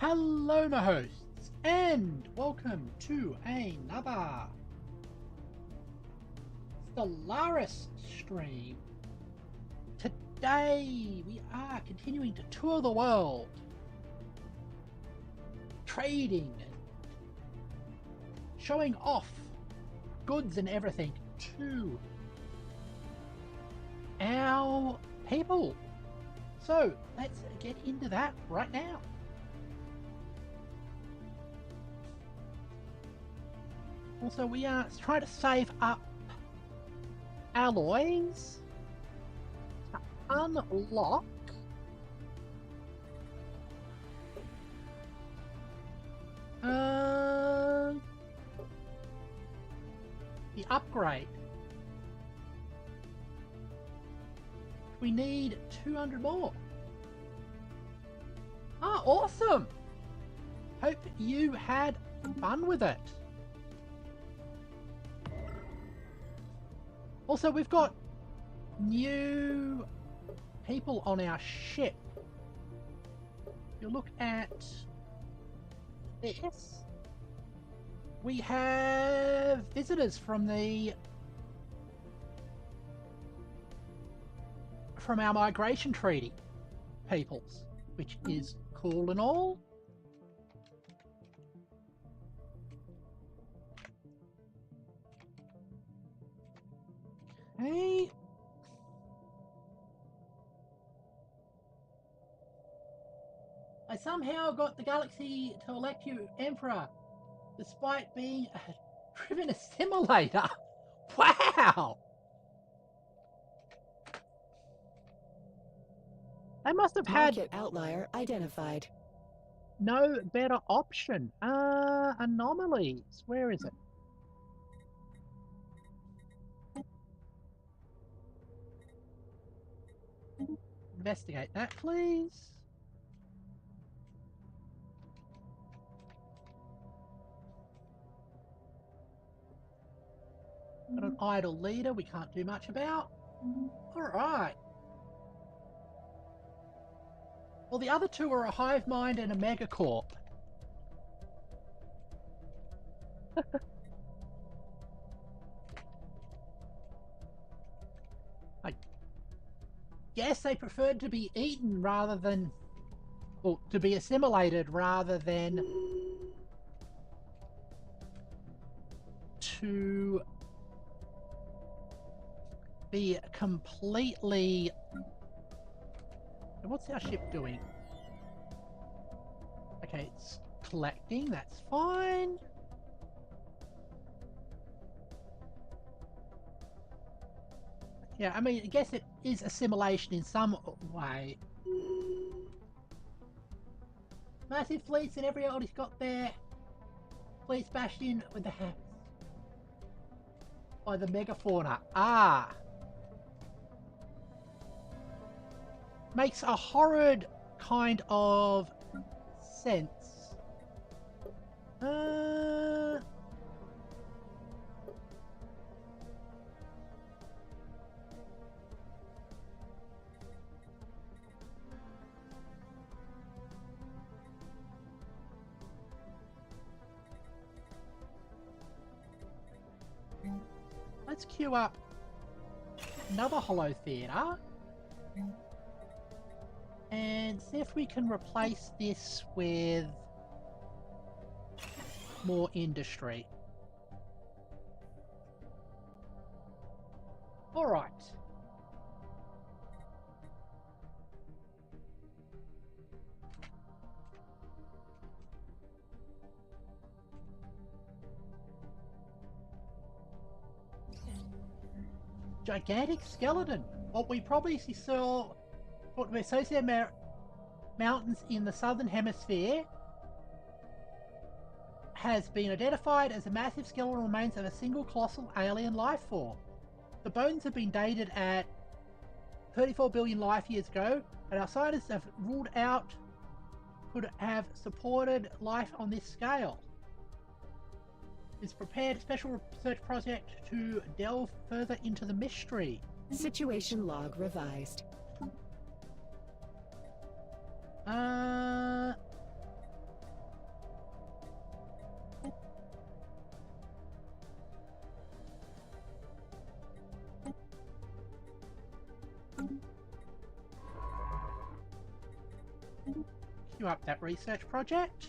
Hello, my hosts, and welcome to another Stellaris stream. Today, we are continuing to tour the world, trading, showing off goods and everything to our people. So, let's get into that right now. Also, we are trying to save up alloys to unlock the upgrade. We need 200 more. Ah, awesome! Hope you had fun with it. Also, we've got new people on our ship. If you look at this, we have visitors from our migration treaty peoples, which is cool and all. Hey. I somehow got the galaxy to elect you Emperor, despite being driven a simulator. Wow! They must have had Market outlier identified. no better option. Anomalies. Where is it? Investigate that, please. Got an idle leader we can't do much about. Alright. Well, the other two are a hive mind and a megacorp. Yes, they preferred to be eaten rather than, or to be assimilated rather than to be completely... What's our ship doing? Okay, it's collecting, that's fine. Yeah, I mean, I guess it is assimilation in some way. Massive fleets and everybody's got their fleets bashed in with the hats by the megafauna. Ah! Makes a horrid kind of sense. Let's queue up another Hollow Theatre and see if we can replace this with more industry. All right. Gigantic skeleton. What we probably saw, what we associate mountains in the southern hemisphere, has been identified as a massive skeletal remains of a single colossal alien life form. The bones have been dated at 34 billion life years ago, and our scientists have ruled out could have supported life on this scale. It's prepared a special research project to delve further into the mystery. Situation log revised. continue up that research project.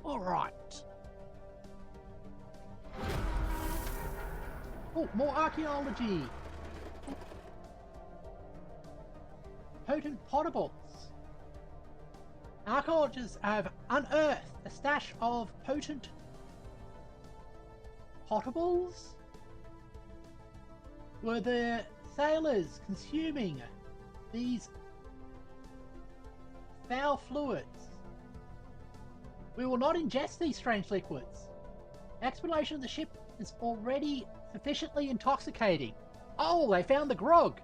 Alright. Oh, more archaeology. Potent potables. Archaeologists have unearthed a stash of potent potables. Were the sailors consuming these foul fluids? We will not ingest these strange liquids. Exploration of the ship is already sufficiently intoxicating. Oh, they found the grog.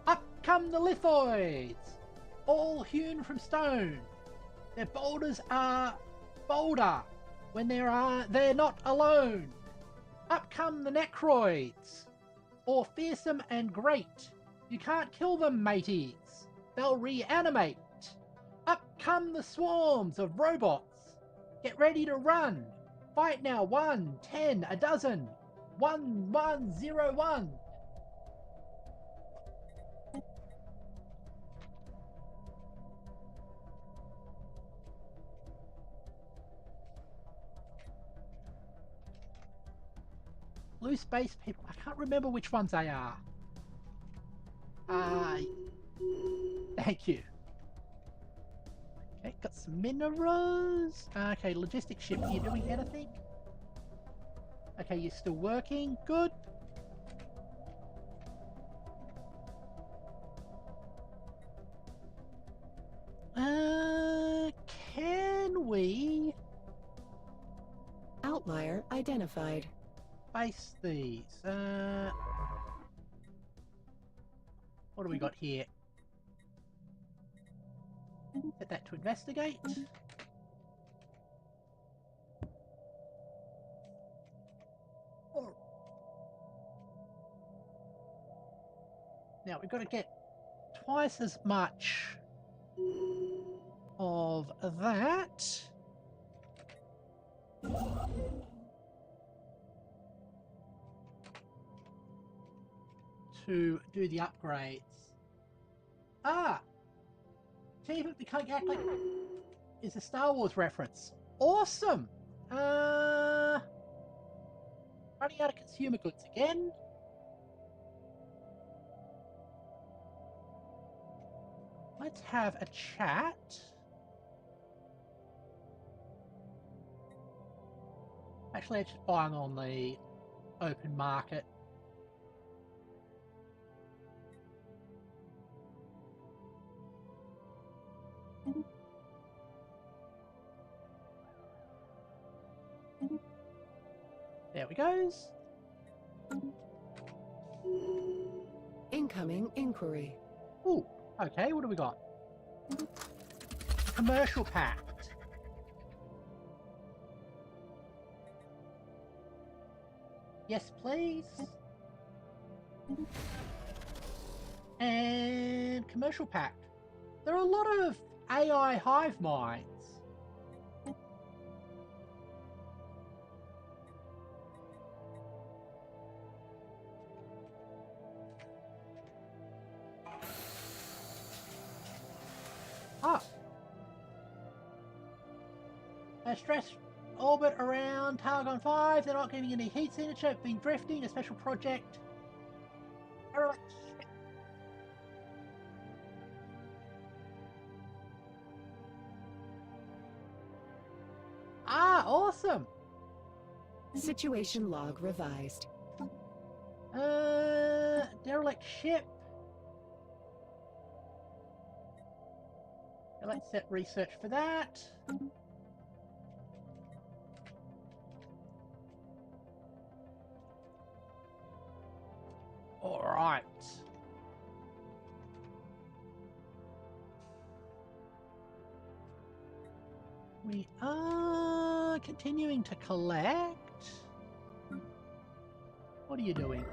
Up come the lithoids, all hewn from stone. Their boulders are bolder when they're not alone. Up come the necroids, all fearsome and great. You can't kill them, mateys. They'll reanimate. Up come the swarms of robots. Get ready to run. Fight now. 1, 10, a dozen. 1, 1, 0, 1. Blue space people. I can't remember which ones they are. Thank you. Okay, got some minerals. Okay, logistics ship. Are you doing anything? Okay, you're still working. Good. Can we Outlier identified. base these? What do we got here? Set that to investigate. Now we've got to get twice as much of that. To do the upgrades. Chief of the Galactic is a Star Wars reference. Awesome! Running out of consumer goods again. Let's have a chat. Actually, let's just buy them on the open market. There we goes. Incoming inquiry. Ooh, okay, what do we got? Commercial pact. Yes, please. And commercial pact. There are a lot of AI hive minds. A stress orbit around Targon 5. They're not giving any heat signature. Been drifting. A special project. Awesome. Situation log revised. Derelict ship. Let's set research for that. All right. We are continuing to collect. What are you doing?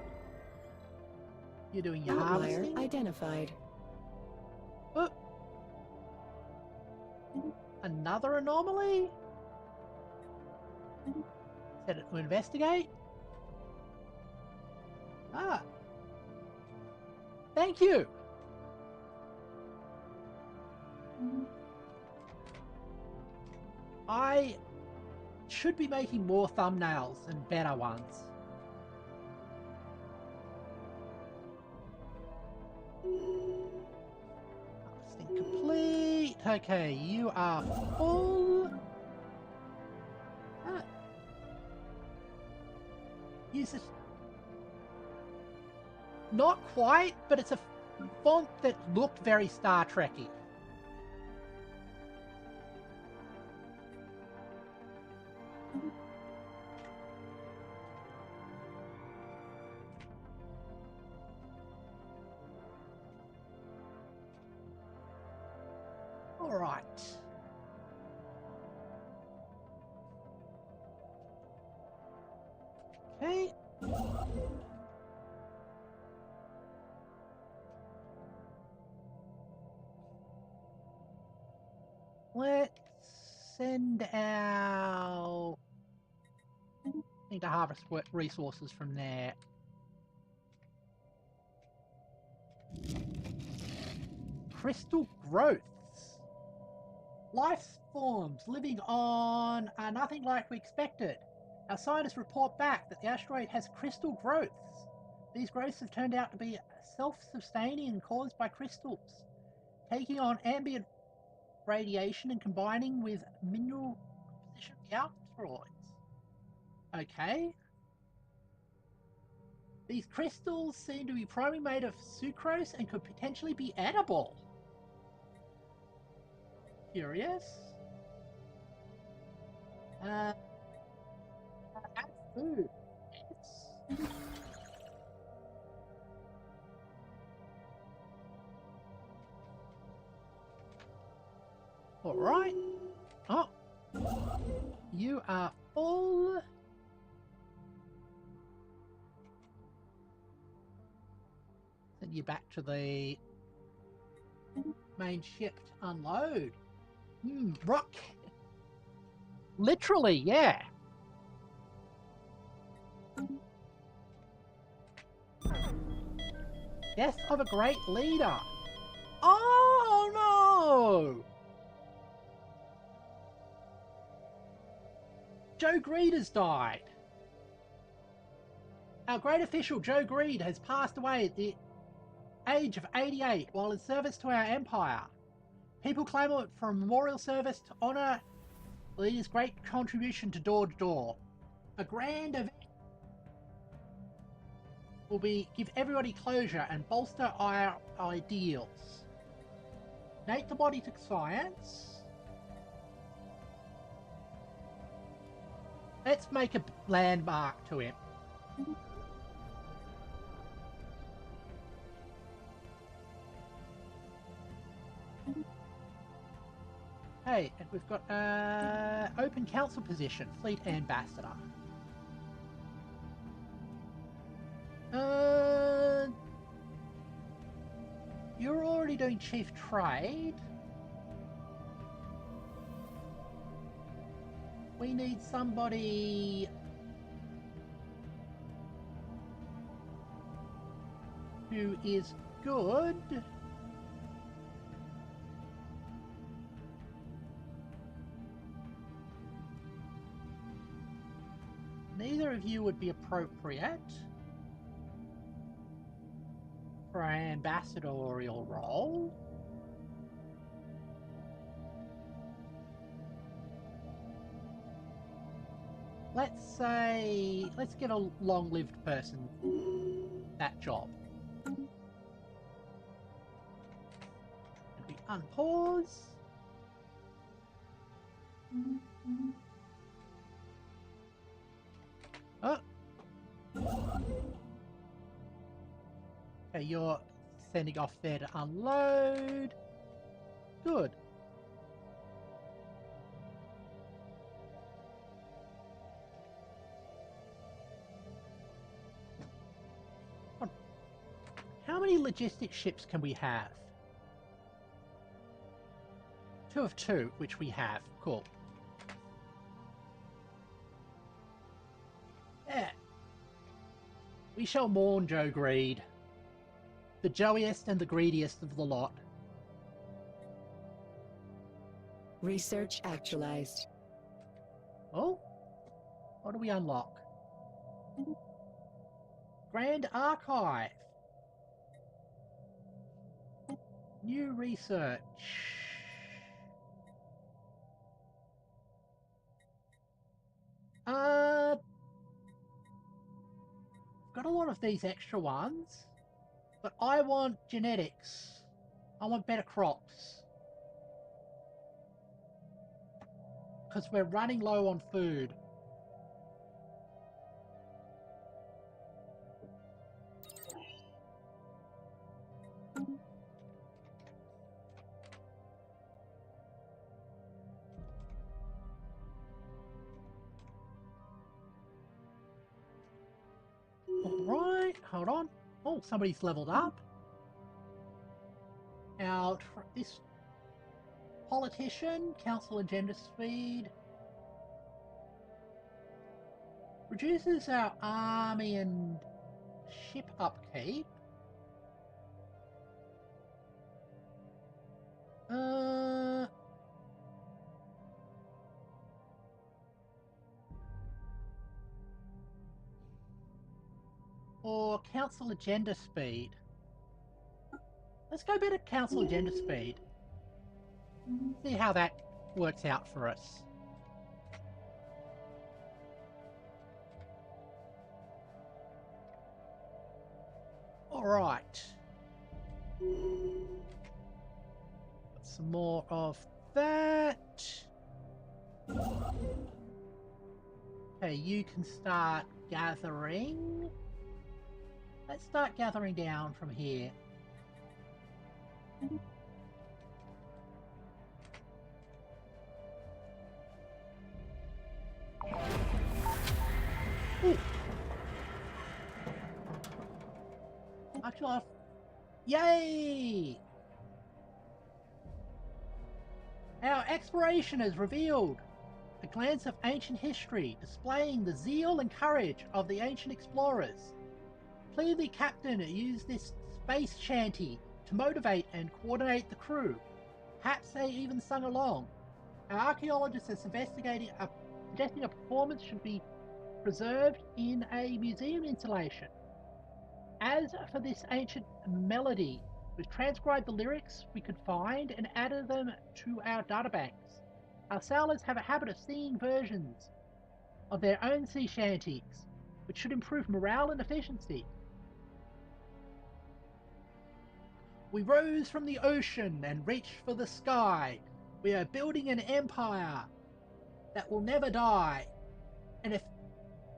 You're doing your Outlier harvesting? identified. Oh. Another anomaly? Set it to investigate. Ah. Thank you. I should be making more thumbnails and better ones. Harvesting complete. Okay, you are full. Ah. Use it. Not quite, but it's a font that looked very Star Trek-y. All right. Okay. Let's send out... Need to harvest resources from there. Crystal growths. Life forms living on are nothing like we expected. Our scientists report back that the asteroid has crystal growths. These growths have turned out to be self-sustaining and caused by crystals, taking on ambient radiation and combining with mineral composition of the asteroids. Okay. These crystals seem to be primarily made of sucrose and could potentially be edible. Curious. Add food. Yes. All right. Oh, you are full. Send you back to the main ship to unload. Rock. Literally, yeah. Death of a great leader. Oh no! Joe Greed has died. Our great official Joe Greed has passed away at the age of 88 while in service to our empire. People claim it for a memorial service to honour the leader's great contribution to Door to Door. A grand event will give everybody closure and bolster our ideals. Donate the body to science. Let's make a landmark to him. Hey, and we've got open council position, fleet ambassador. You're already doing chief trade. We need somebody who is good. Neither of you would be appropriate for an ambassadorial role. Let's get a long-lived person that job. And we unpause. Oh. Okay, you're sending off there to unload. Good. How many logistic ships can we have? 2 of 2, which we have. Cool. Yeah. We shall mourn Joe Greed, the Joeyest and the greediest of the lot. Research actualized. Oh? What do we unlock? Grand Archive. New research. Got a lot of these extra ones, but I want genetics. I want better crops. Because we're running low on food. Alright, hold on. Oh, somebody's leveled up. Now, this politician, council agenda speed, reduces our army and ship upkeep. Or council agenda speed. Let's go better council agenda speed. See how that works out for us. Alright. Some more of that. Okay, you can start gathering. Let's start gathering down from here. Ooh. Actually, yay! Our exploration has revealed a glance of ancient history, displaying the zeal and courage of the ancient explorers. Clearly, the captain used this space shanty to motivate and coordinate the crew. Perhaps they even sung along. Our archaeologist is suggesting a performance should be preserved in a museum installation. As for this ancient melody, we've transcribed the lyrics we could find and added them to our databanks. Our sailors have a habit of singing versions of their own sea shanties, which should improve morale and efficiency. We rose from the ocean and reached for the sky. We are building an empire that will never die. And if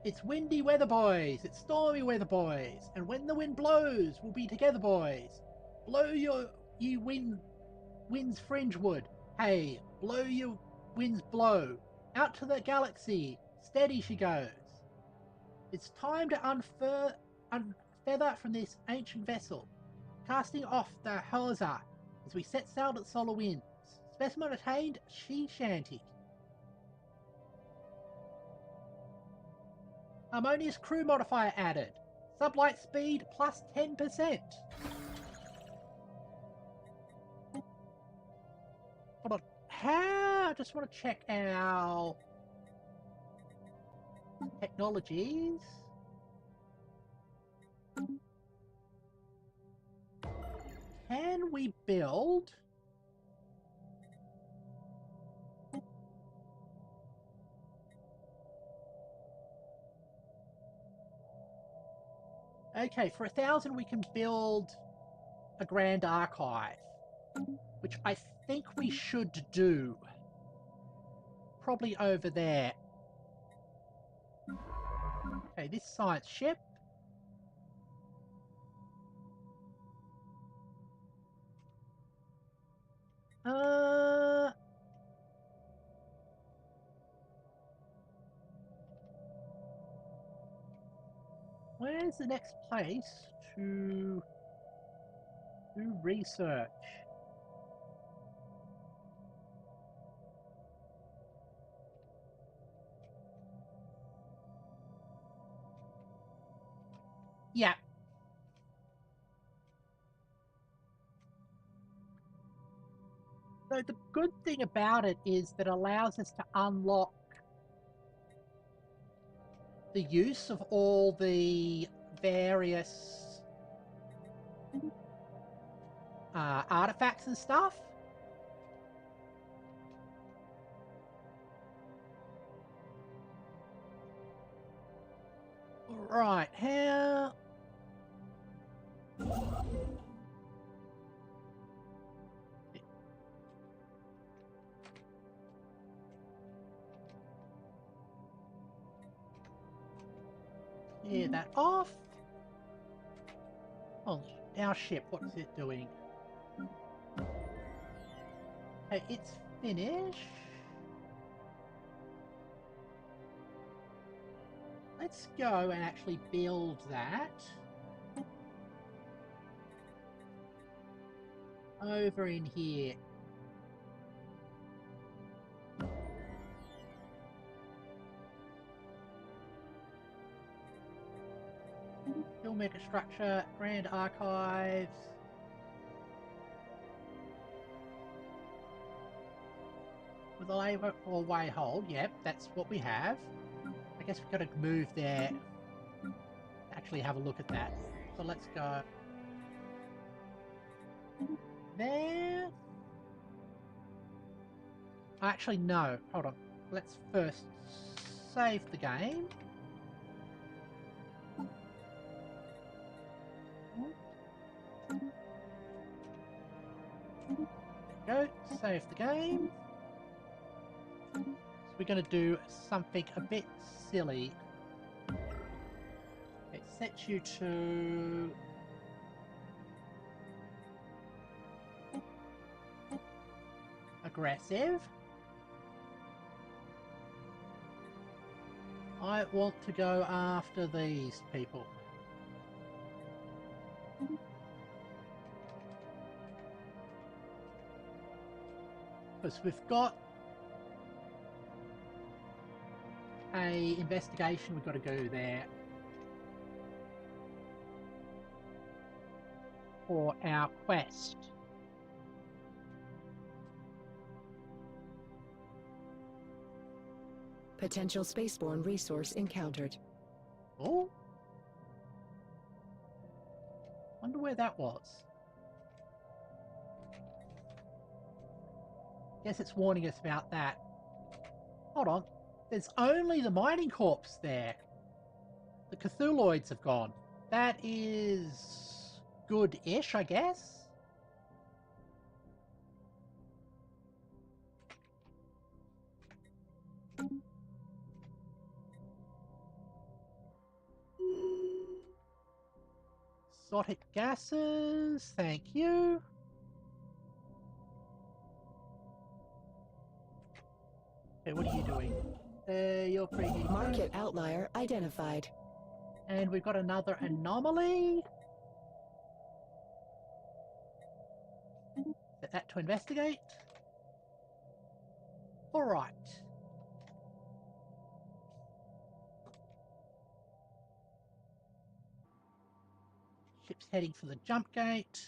it's windy weather, boys, it's stormy weather, boys, and when the wind blows, we'll be together, boys. Blow you winds fringewood. Hey, blow your winds blow. Out to the galaxy, steady she goes. It's time to unfeather from this ancient vessel, casting off the hawser as we set sail at solar winds. Specimen attained, sea shanty. Harmonious crew modifier added. Sublight speed plus 10%. Hold on. How? I just want to check our technologies. Can we build? Okay, for 1,000 we can build a grand archive, which I think we should do. Probably over there. Okay, this science ship. Where's the next place to do research? Yeah. So the good thing about it is that it allows us to unlock the use of all the various artifacts and stuff. Right, how... Clear that off. Oh, our ship, what's it doing? Okay, it's finished. Let's go and actually build that. Over in here. Filmmaker structure, Grand Archives. With a labor or way hold, yep, that's what we have. I guess we've got to move there. Actually have a look at that. So let's go there. Actually, no. Hold on. Let's first save the game. There we go. Save the game. So we're going to do something a bit silly. It sets you to... aggressive. I want to go after these people. Because we've got a investigation we've got to go there for our quest. Potential spaceborne resource encountered. Oh? Wonder where that was. Guess it's warning us about that. Hold on. There's only the mining corps there. The Cthulhuoids have gone. That is good-ish, I guess. Exotic gases, thank you. Okay, what are you doing? You're pretty... Market outlier identified. And we've got another anomaly. Set that to investigate. Alright. Ship's heading for the jump gate.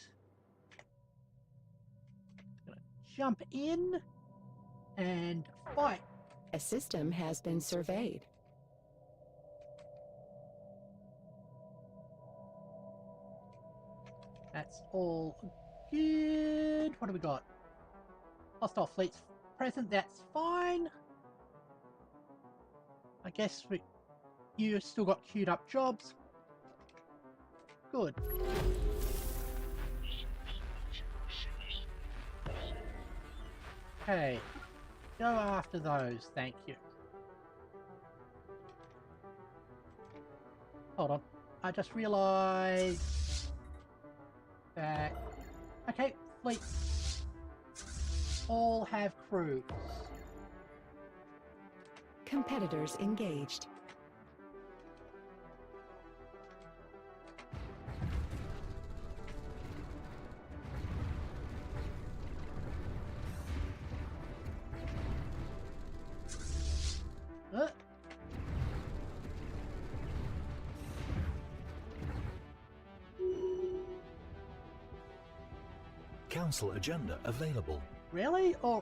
Gonna jump in and fight. A system has been surveyed. That's all good. What do we got? Hostile fleets present, that's fine. I guess you still got queued up jobs. Good. Okay. Go after those, thank you. Hold on. I just realised that... Okay, fleets all have crews. Competitors engaged. Council agenda available. Really? Or...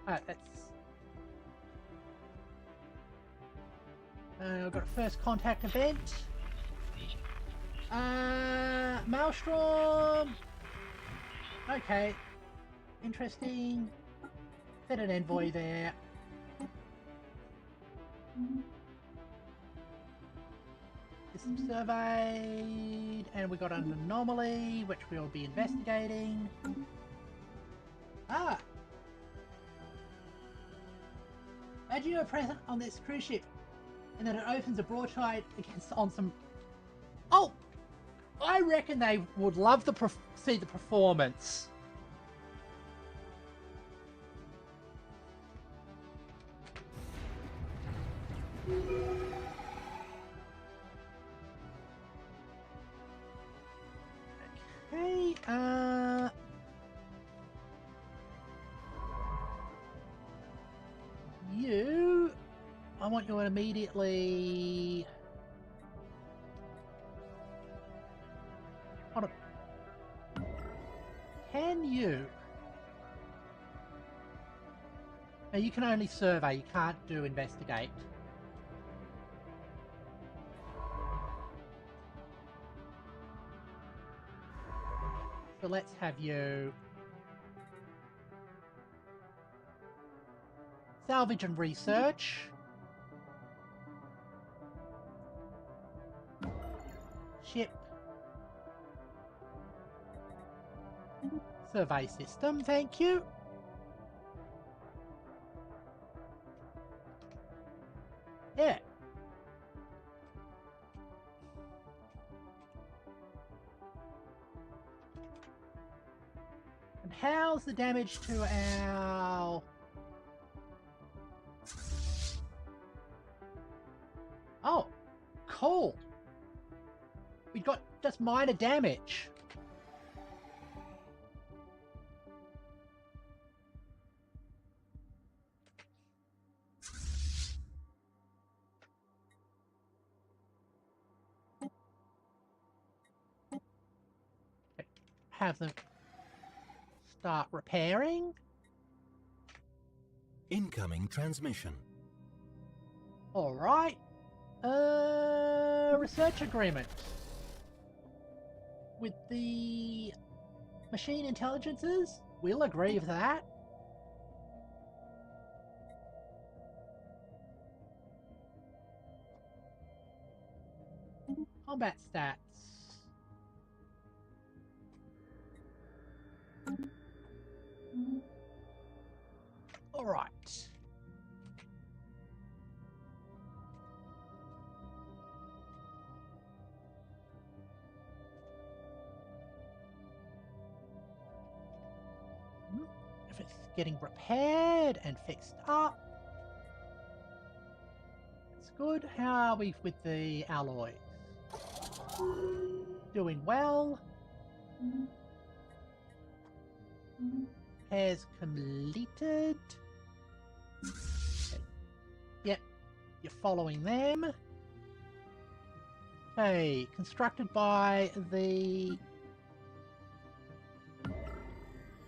that's... I've got a first contact event. Maelstrom! Okay. Interesting. Set an envoy there. System surveyed, and we got an anomaly, which we'll be investigating. Ah! Imagine you're present on this cruise ship, and then it opens a broadside on some... Oh! I reckon they would love to see the performance. Okay, you... I want you to immediately... Hold on. Can you... Now you can only survey, you can't do investigate. So let's have you... salvage and research. Ship. Survey system, thank you. Yeah. And how's the damage to our... Oh, cool. We got just minor damage. Have them start repairing. Incoming transmission. All right. Research agreement with the machine intelligences. We'll agree with that. Combat stats. All right. If it's getting repaired and fixed up, it's good. How are we with the alloys? Doing well. Repairs completed. Okay. Yep, you're following them. Okay, constructed by the...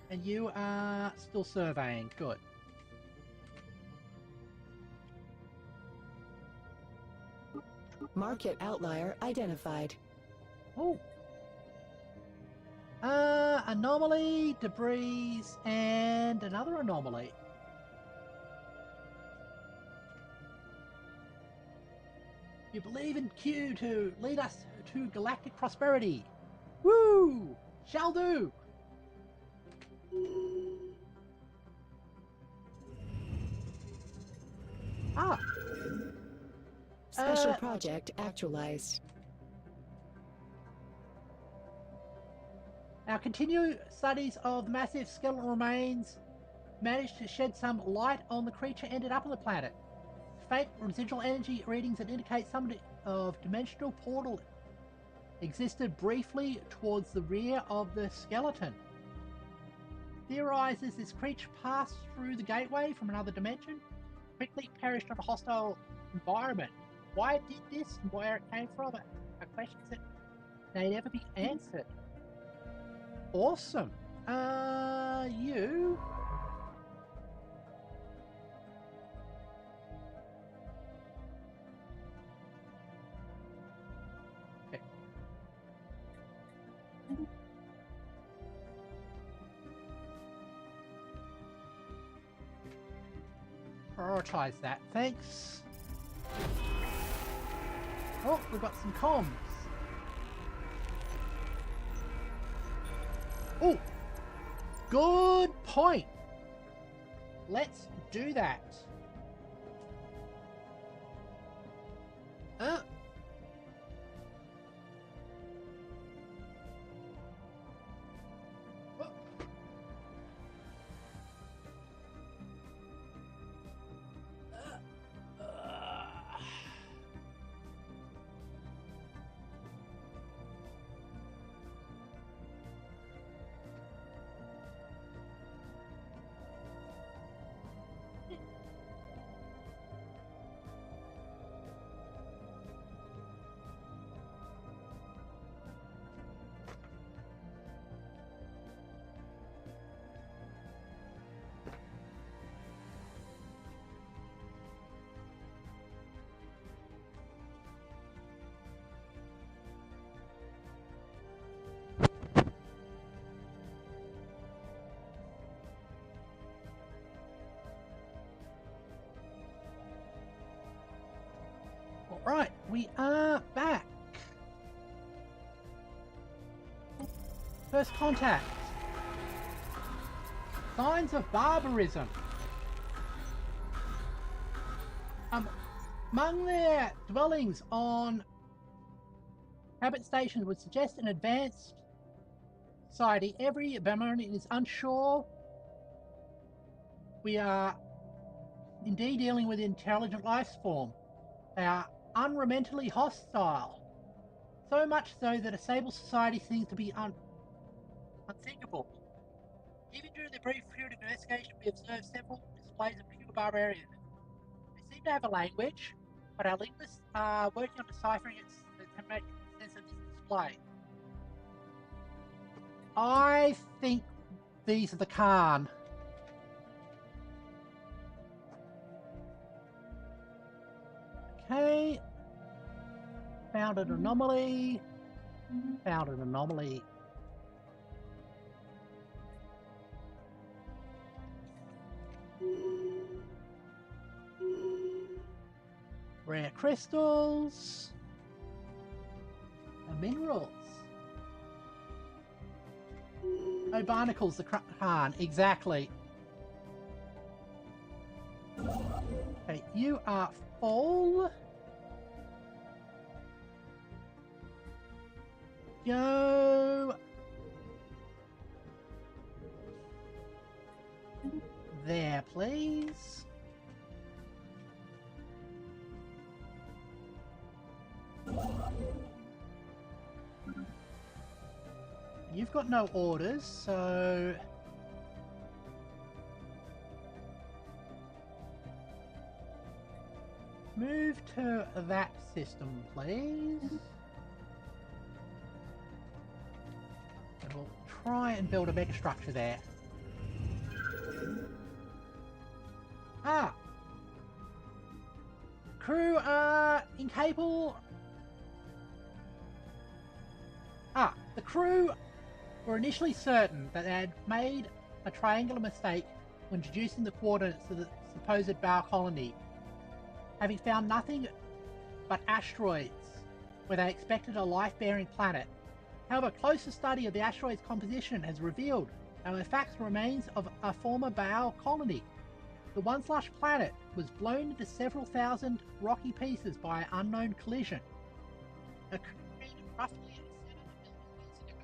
And you are still surveying. Good. Market outlier identified. Oh. Anomaly, debris, and another anomaly. You believe in Q to lead us to galactic prosperity. Woo! Shall do! Ah! Special project actualized. Our continued studies of the massive skeletal remains managed to shed some light on the creature ended up on the planet. Faint residual energy readings that indicate some of dimensional portal existed briefly towards the rear of the skeleton. Theorizes this creature passed through the gateway from another dimension, quickly perished in a hostile environment. Why it did this and where it came from, are questions that may never be answered. Awesome. You. Okay. Prioritize that, thanks. Oh, we've got some comms. Oh, good point. Let's do that. Right, we are back. First contact. Signs of barbarism. Among their dwellings on habit stations would suggest an advanced society. Every Bamonian is unsure. We are indeed dealing with intelligent life form. They are unremittingly hostile, so much so that a stable society seems to be unthinkable. Even during the brief period of investigation, we observed several displays of pure barbarian. They seem to have a language, but our linguists are working on deciphering it to make sense of this display. I think these are the Khan. Okay. Found an anomaly. Found an anomaly. Rare crystals. And minerals. Oh, barnacles, the Khan, exactly. Okay, you are full. Go there, please. You've got no orders, so move to that system, please. And we'll try and build a megastructure there. Ah! Crew are incapable. Ah, the crew were initially certain that they had made a triangular mistake when deducing the coordinates of the supposed Bow colony, having found nothing but asteroids where they expected a life-bearing planet. However, closer study of the asteroid's composition has revealed that in fact remains of a former Bow colony. The once-lush planet was blown into several thousand rocky pieces by an unknown collision, occurring roughly 7 billion years ago.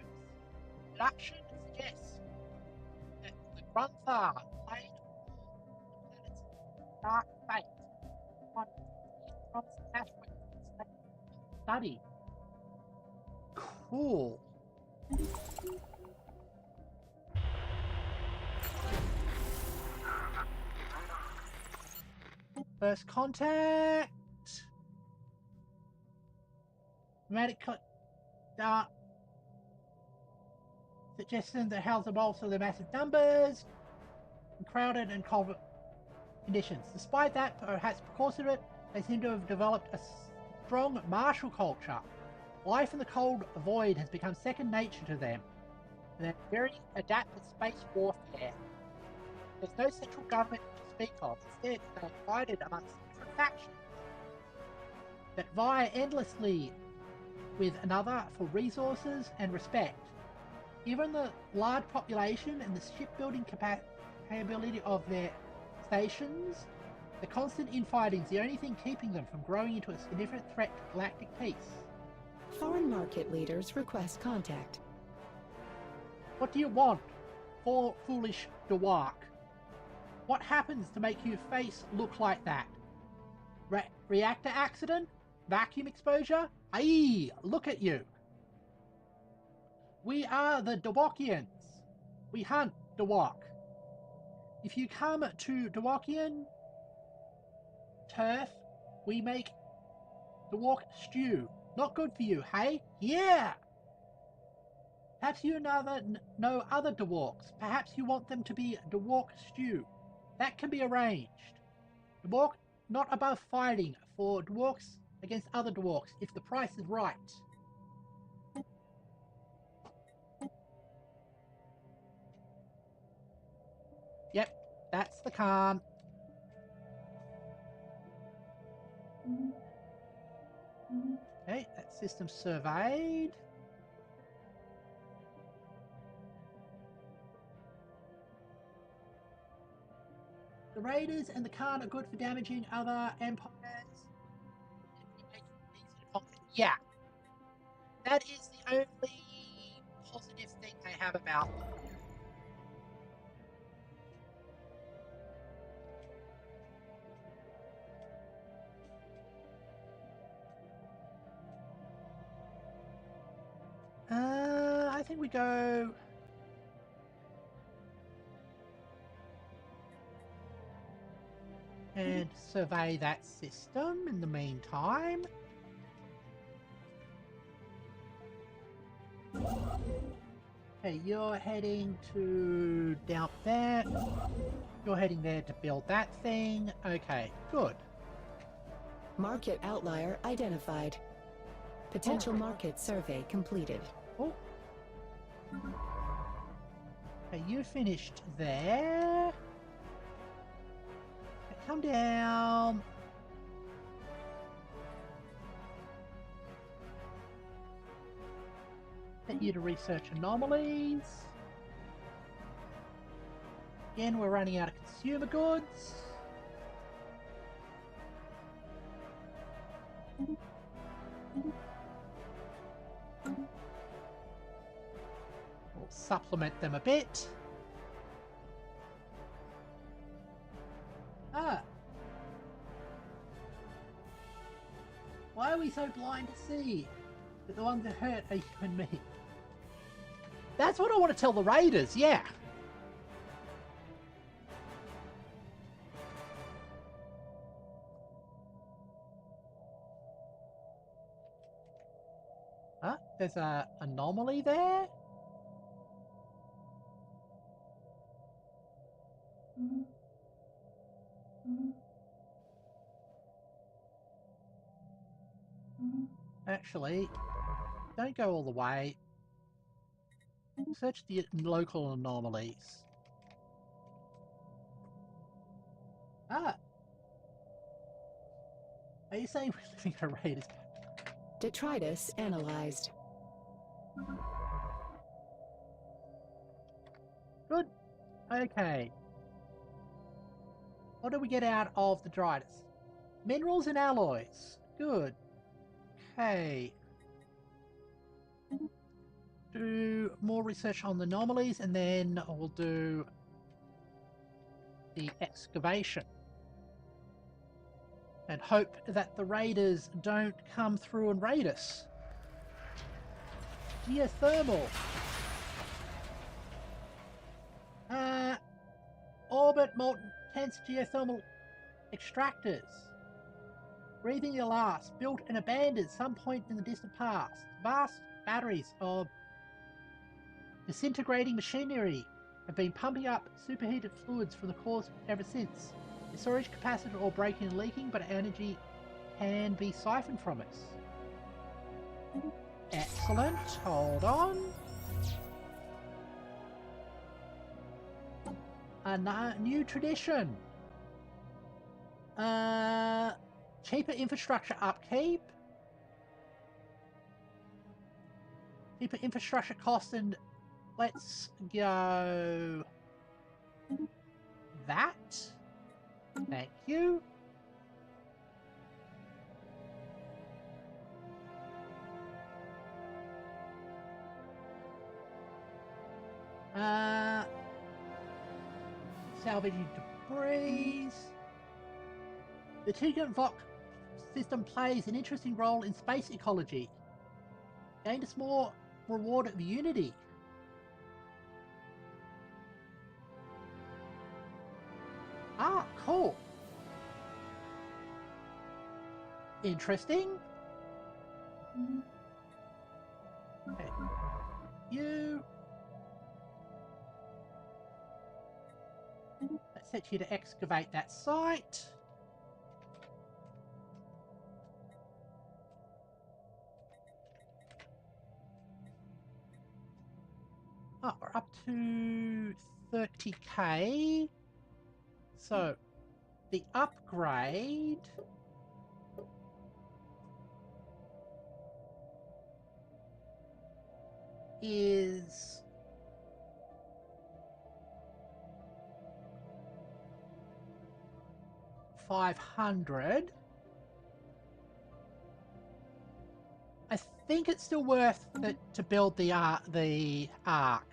Deduction suggests that the Grunthar played the planet's dark fate on from asteroid study. Cool. First contact. Dramatic suggestion that howls the bolts of their massive numbers, and crowded and cold conditions. Despite that, perhaps because of it, they seem to have developed a strong martial culture. Life in the cold void has become second nature to them, and they're very adept at space warfare. There's no central government to speak of. Instead, they are divided amongst different factions that vie endlessly with another for resources and respect. Given the large population and the shipbuilding capability of their stations, the constant infighting is the only thing keeping them from growing into a significant threat to galactic peace. Foreign market leaders request contact. What do you want, foolish Dwark? What happens to make your face look like that? Reactor accident? Vacuum exposure? Aye, look at you. We are the Dwarkians. We hunt Dwark. If you come to Dwarkian turf, we make Dwark stew. Not good for you, hey? Yeah! Perhaps you know other Dwarks. Perhaps you want them to be Dwark stew. That can be arranged. Dwark not above fighting for Dwarks against other Dwarks if the price is right. Yep, that's the Khan. Okay, that system surveyed. The Raiders and the Khan are good for damaging other empires. Yeah, that is the only positive thing they have about them. I think we go... and survey that system in the meantime. Okay, you're heading to dump that. You're heading there to build that thing. Okay, good. Market outlier identified. Potential market survey completed. Oh. Okay, you finished there. Okay, come down. Get you to research anomalies. Again, we're running out of consumer goods. We'll supplement them a bit. Ah. Why are we so blind to see that the ones that hurt are you and me? That's what I want to tell the Raiders, yeah. Huh? There's an anomaly there? Actually, don't go all the way. Search the local anomalies. Ah! Are you saying we're living in a Raiders? Detritus analyzed. Good. Okay. What do we get out of the detritus? Minerals and alloys. Good. Okay. Do more research on the anomalies and then we'll do the excavation. And hope that the raiders don't come through and raid us. Geothermal. Orbit molten tense geothermal extractors. Breathing your last, built and abandoned at some point in the distant past. Vast batteries of disintegrating machinery have been pumping up superheated fluids from the cores ever since. The storage capacity all breaking and leaking, but energy can be siphoned from us. Excellent. Hold on. A new tradition. Cheaper infrastructure upkeep. Cheaper infrastructure cost, and let's go that. Thank you. Salvaging debris. The two-gun Vok system plays an interesting role in space ecology. Gained a small reward of unity. Ah, cool. Interesting. Okay. You. Let's set you to excavate that site. Oh, we're up to 30k. So, the upgrade is $500. I think it's still worth it to build the arc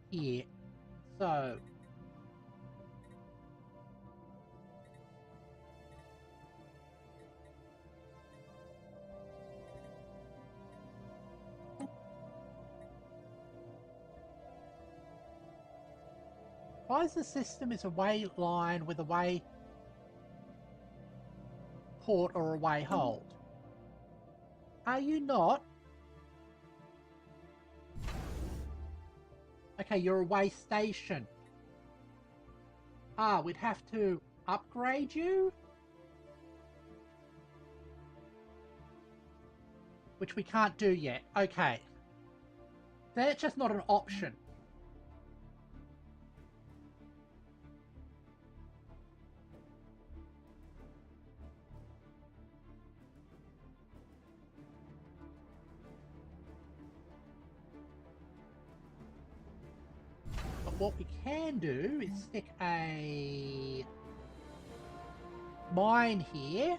here. So why is the system is a way line with a way port or a way hold? Are you not? Okay, you're a way station. Ah, we'd have to upgrade you? Which we can't do yet. Okay. That's just not an option. What we can do is stick a mine here.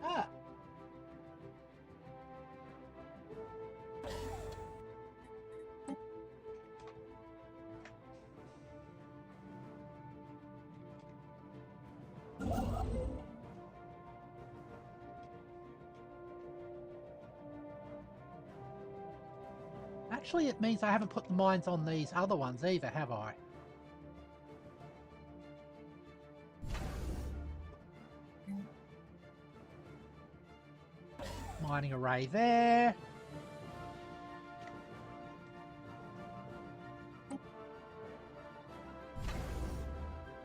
Ah. Actually, it means I haven't put the mines on these other ones either, have I? Mining array there.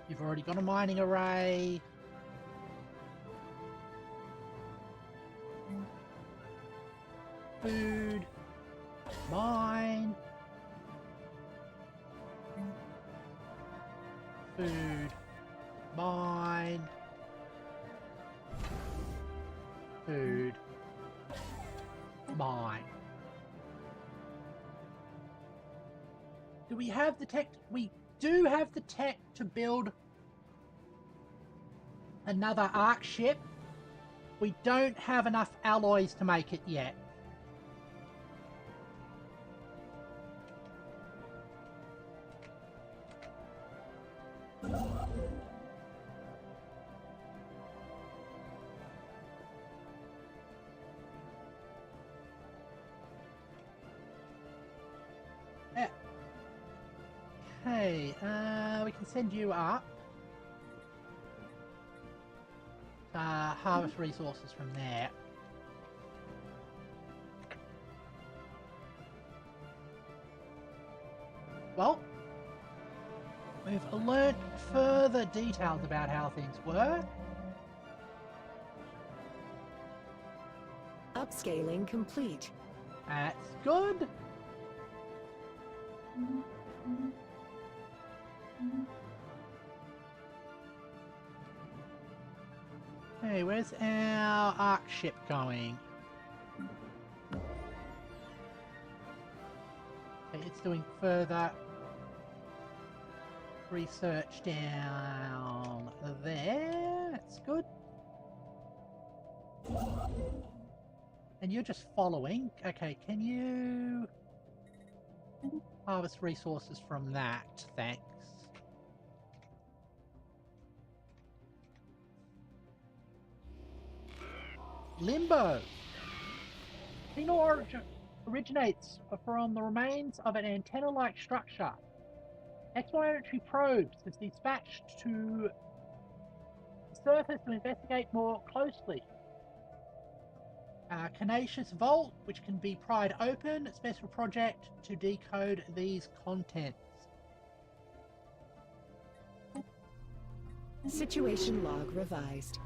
You've already got a mining array. Food. Mine. Food. Mine. Food. Mine. Do we have the tech? We do have the tech to build another arc ship. We don't have enough alloys to make it yet. Okay, we can send you up. Harvest resources from there. Well, we've learnt further details about how things work. Upscaling complete. That's good. Hey, where's our arc ship going? Okay, it's doing further research down there. That's good. And you're just following. Okay, can you harvest resources from that? Thanks. Limbo. Signal originates from the remains of an antenna-like structure. Explanatory probes is dispatched to the surface to investigate more closely. Canaceous vault, which can be pried open. Special project to decode these contents. Situation log revised.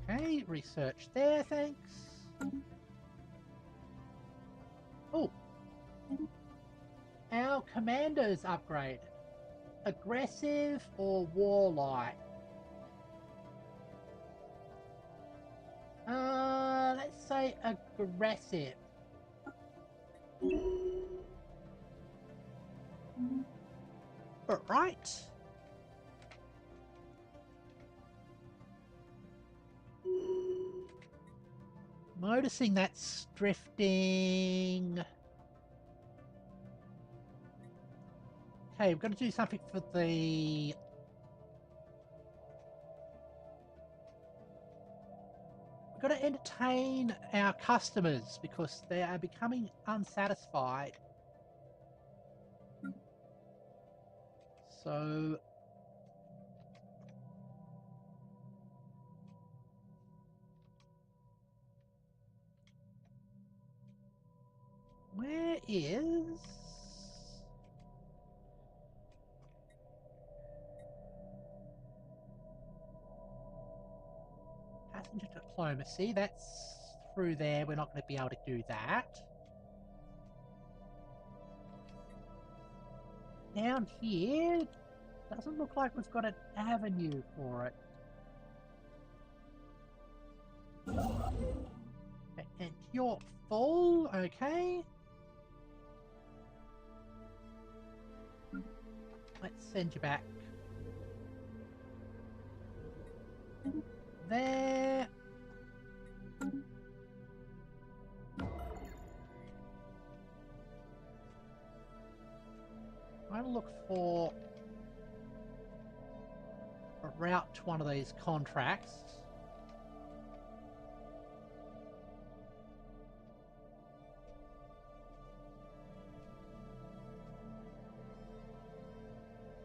Okay, research there, thanks. Oh, our commander's upgrade. Aggressive or warlike? Let's say aggressive. Right. Noticing that's drifting. Okay, we've got to do something for the... We've got to entertain our customers because they are becoming unsatisfied. So... Where is... Passenger diplomacy, that's through there. We're not going to be able to do that. Down here, doesn't look like we've got an avenue for it. And you're full, okay. Let's send you back. There. I'm gonna look for a route to one of these contracts.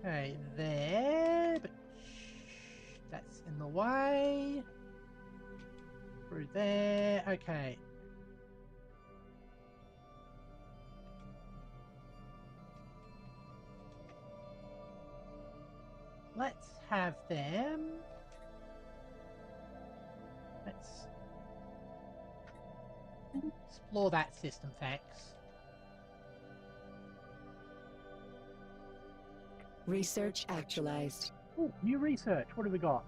Okay, there, but that's in the way. Through there, okay. Let's have them. Let's explore that system, thanks. Research actualized. Ooh, new research. What have we got?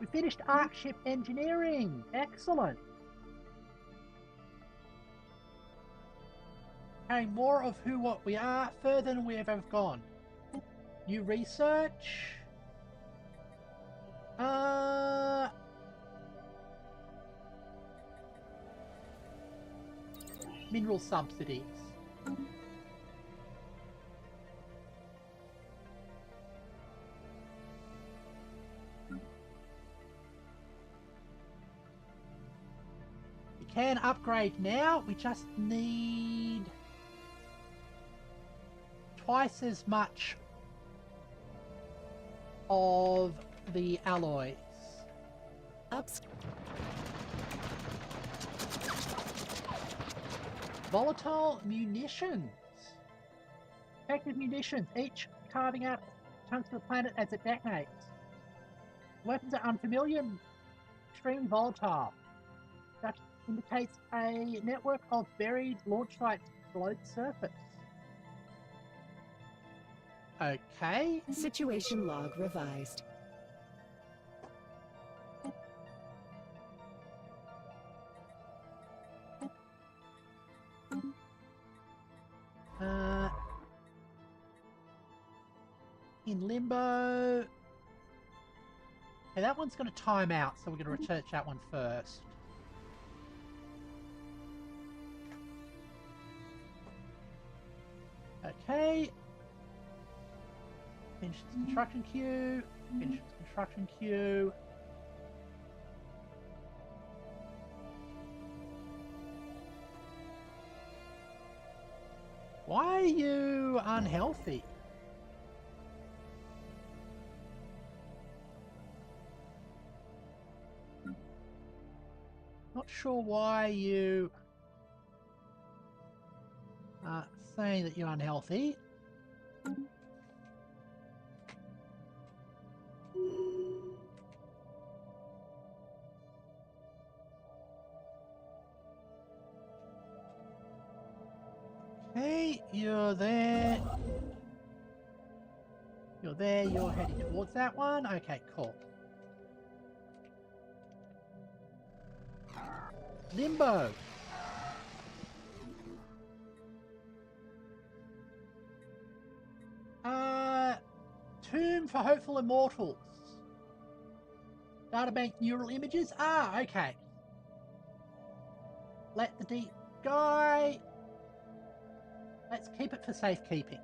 We finished arc ship engineering. Excellent. Carrying more of who, what we are, further than we have ever gone. New research. Mineral subsidies. We can upgrade now. We just need twice as much of the alloys. Ups. Volatile munitions. Effective munitions, each carving out chunks of the planet as it detonates. Weapons are unfamiliar and extremely volatile. That indicates a network of buried launch sites below the surface. Okay. Situation log revised. In limbo. Okay, that one's going to time out, so we're going to research that one first. Okay. Finish the construction queue. Finish the construction queue. Why are you unhealthy? Not sure why you are saying that you're unhealthy. Okay, you're there. You're there, you're heading towards that one. Okay, cool. Limbo. Tomb for Hopeful Immortals. Databank neural images. Ah, okay. Let the deep guy. Let's keep it for safekeeping.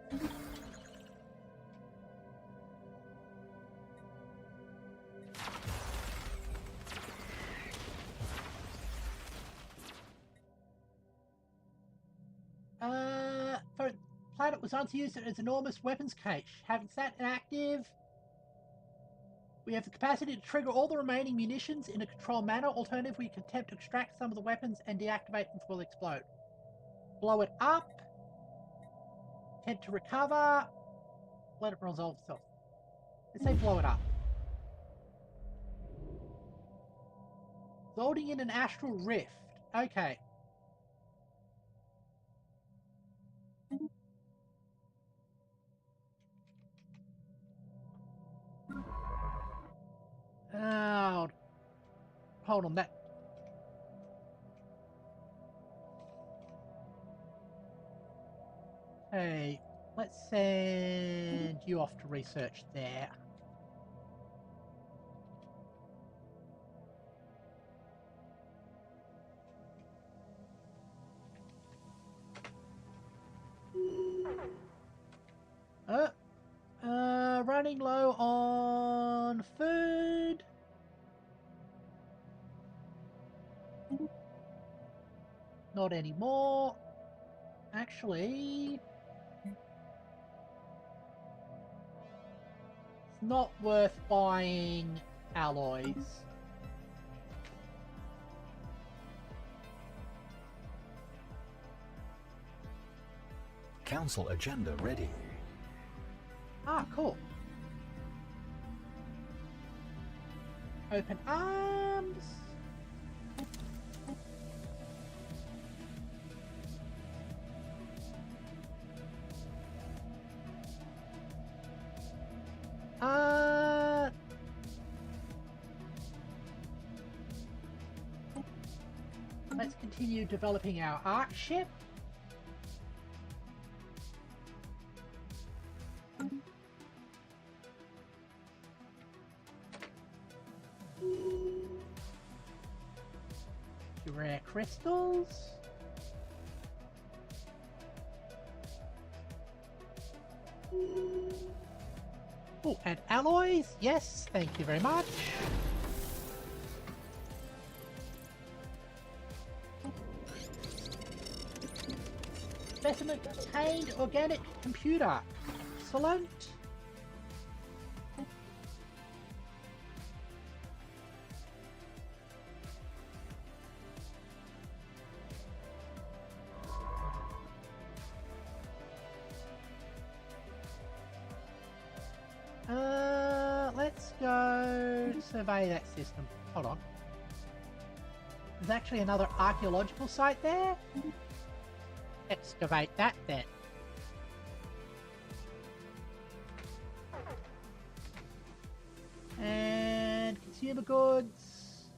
For planet was once used as an enormous weapons cache. Having sat inactive, we have the capacity to trigger all the remaining munitions in a controlled manner. Alternatively, we can attempt to extract some of the weapons and deactivate them before they explode. Blow it up. Attempt to recover. Let it resolve itself. Let's say blow it up. Loading in an astral rift. Okay. Oh, hold on, that. Hey, let's send you off to research there. Running low on food. Not anymore. Actually, it's not worth buying alloys. Council agenda ready. Ah, cool. Open arms. Let's continue developing our arc ship. Rare crystals. Oh, and alloys. Yes, thank you very much. Specimen contained organic computer. Excellent. Let's go survey that system. Hold on. There's actually another archaeological site there. Excavate that then. And consumer goods.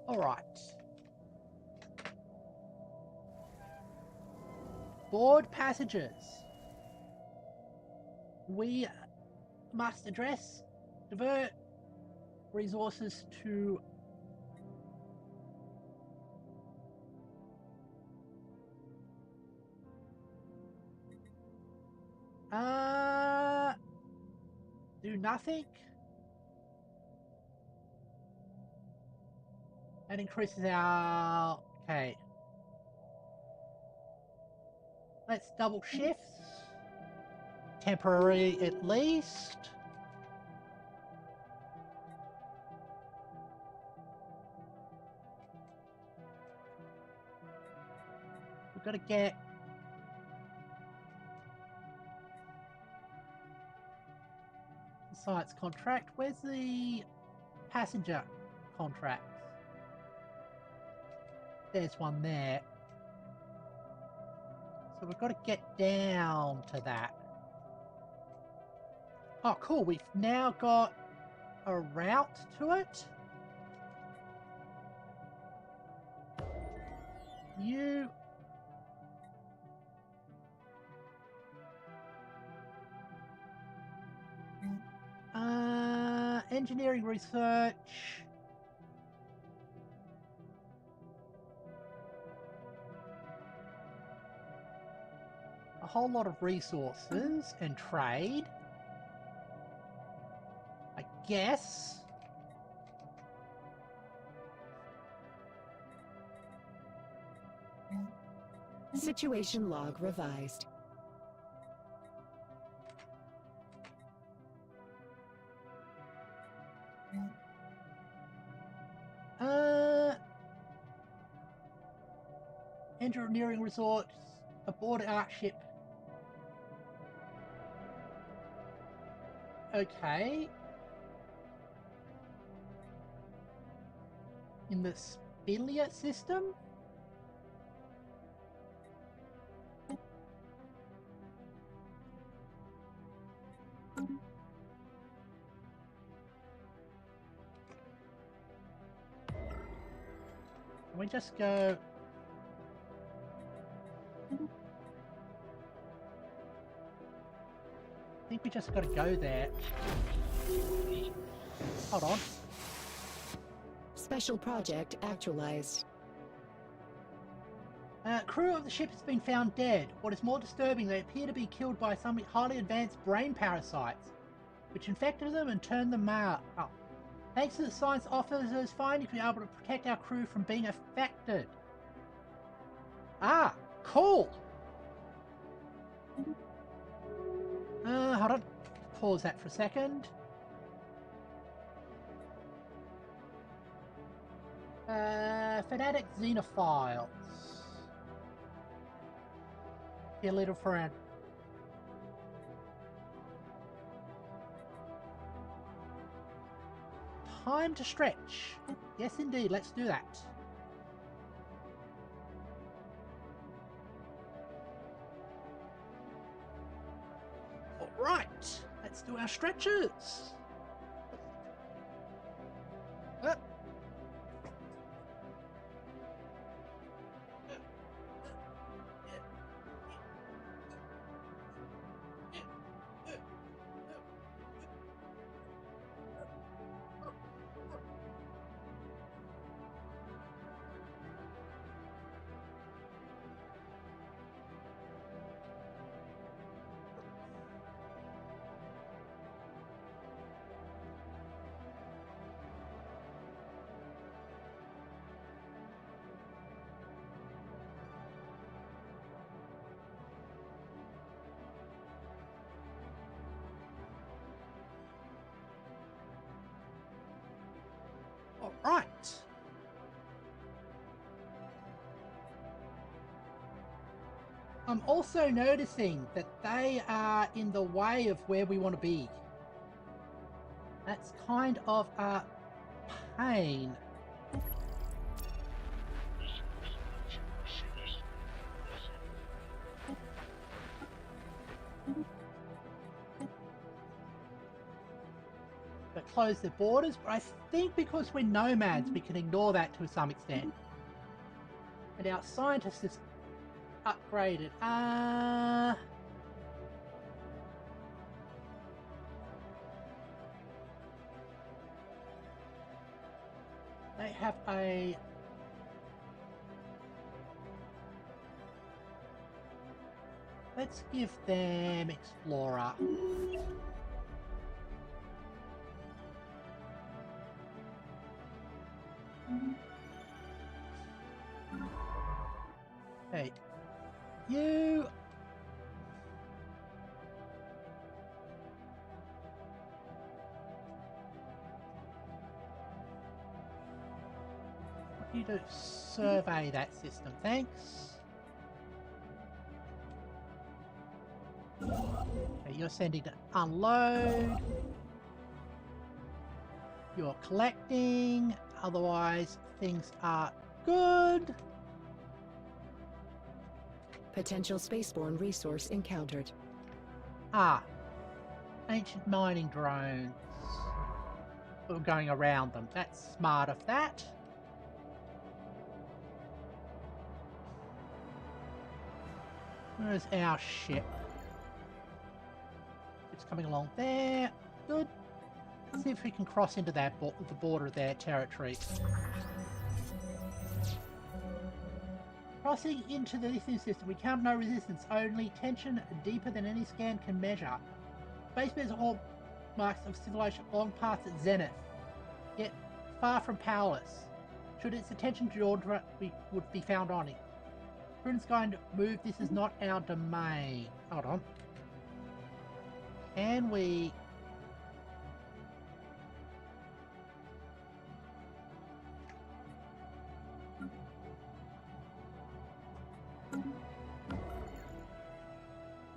Alright. Board passengers. We must divert resources to do nothing. That increases our... Okay. Let's double shifts. Temporary at least. We've got to get... the science contract. Where's the passenger contracts? There's one there. So we've got to get down to that. Oh, cool. We've now got a route to it. You... engineering research. A whole lot of resources and trade. I guess. Situation log revised. Engineering resorts aboard our ship. Okay. In the Spilia system? Can we just go... I think we just gotta go there. Hold on. Special project actualized. Crew of the ship has been found dead. What is more disturbing, they appear to be killed by some highly advanced brain parasites, which infected them and turned them out. Oh. Thanks to the science officers' findings, we'll be able to protect our crew from being affected. Ah, cool! Hold on. Pause that for a second. Fanatic Xenophiles. Dear little friend. Time to stretch. Yes, indeed. Let's do that. Alright. Let's do our stretches. Up. Alright. I'm also noticing that they are in the way of where we want to be. That's kind of a pain. But close their borders, but I think because we're nomads, we can ignore that to some extent. And our scientist is upgraded. They have a... Let's give them Explorer. Hey, you... What do you do? Survey that system, thanks. Okay, you're sending to unload. You're collecting, otherwise things are good. Potential spaceborne resource encountered. Ah, ancient mining drones. We're going around them. That's smart of that. Where's our ship? It's coming along there. Good. Let's see if we can cross into that the border of their territory. Crossing into the lithium system, we count no resistance, only tension deeper than any scan can measure. Space bears all marks of civilization long past its zenith, yet far from powerless. Should its attention drawn, we would be found on it. Prudence going to move, this is not our domain. Hold on. Can we...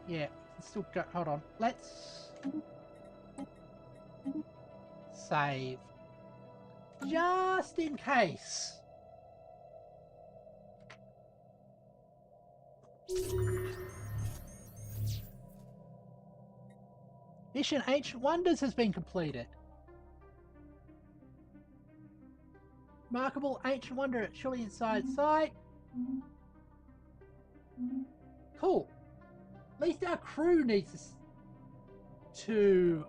Yeah, still go. Hold on. Let's save. Just in case. Mission Ancient Wonders has been completed. Remarkable Ancient Wonder, surely inside sight. Cool. At least our crew needs to...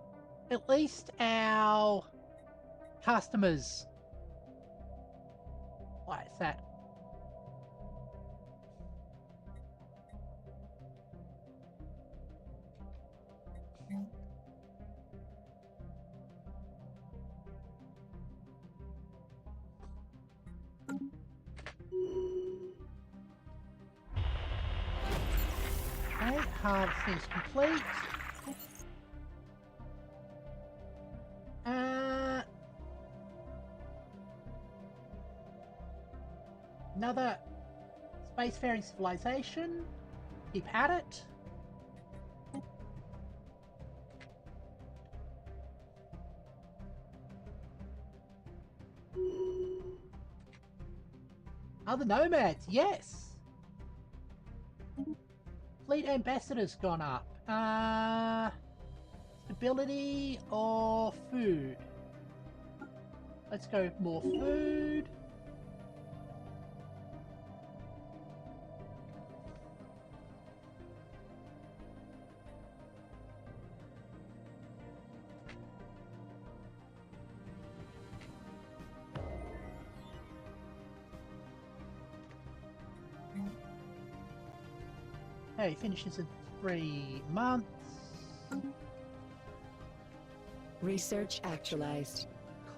At least our customers. Why is that? Okay, harvesting is complete. Another spacefaring civilization. Keep at it. Other nomads, yes. Fleet ambassador's gone up. Stability or food? Let's go more food. Okay, finishes in 3 months. Research actualized.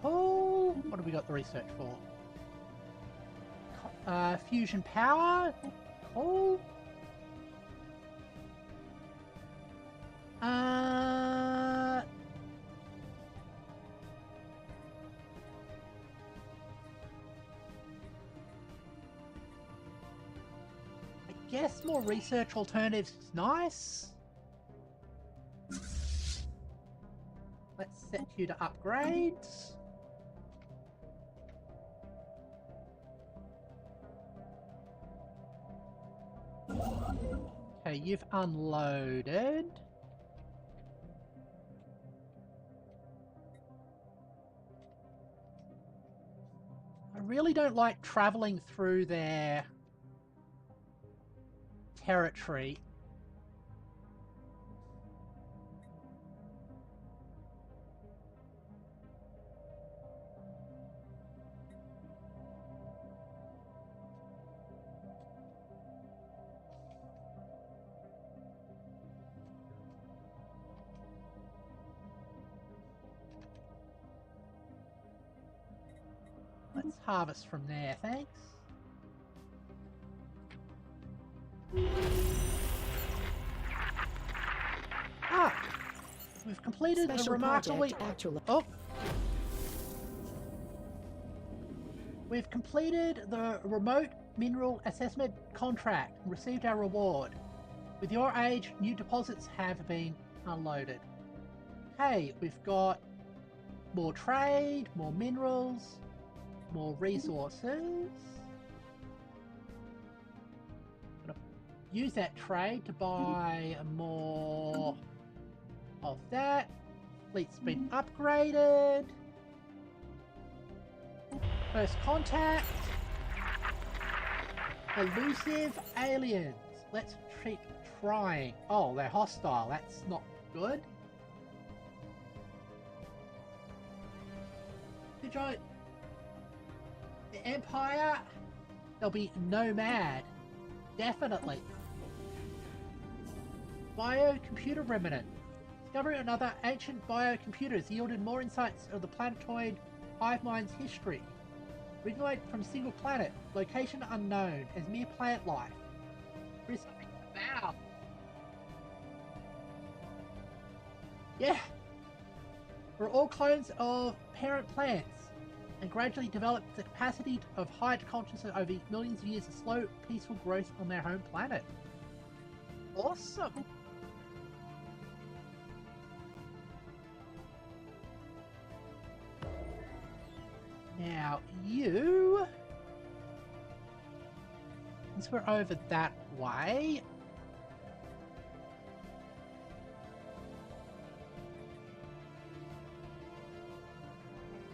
Cool. What have we got the research for? Fusion power. Cool. guess more research alternatives is nice. Let's set you to upgrades. Okay, you've unloaded. I really don't like traveling through their territory. Let's harvest from there, thanks. Ah! We've completed the Special remarkably... project actual. Oh! We've completed the remote mineral assessment contract and received our reward. With your age, new deposits have been unloaded. Hey, we've got more trade, more minerals, more resources. Use that trade to buy more of that. Fleet's been upgraded. First contact. Elusive aliens. Let's keep trying. Oh, they're hostile. That's not good. Did I... The Empire? They'll be nomad. Definitely. Biocomputer remnant. Discovering another ancient biocomputer has yielded more insights of the planetoid hive mind's history. Originated from a single planet, location unknown, as mere plant life. There is something about. Yeah. We're all clones of parent plants and gradually developed the capacity of hide consciousness over millions of years of slow, peaceful growth on their home planet. Awesome! Now, you... Since we're over that way...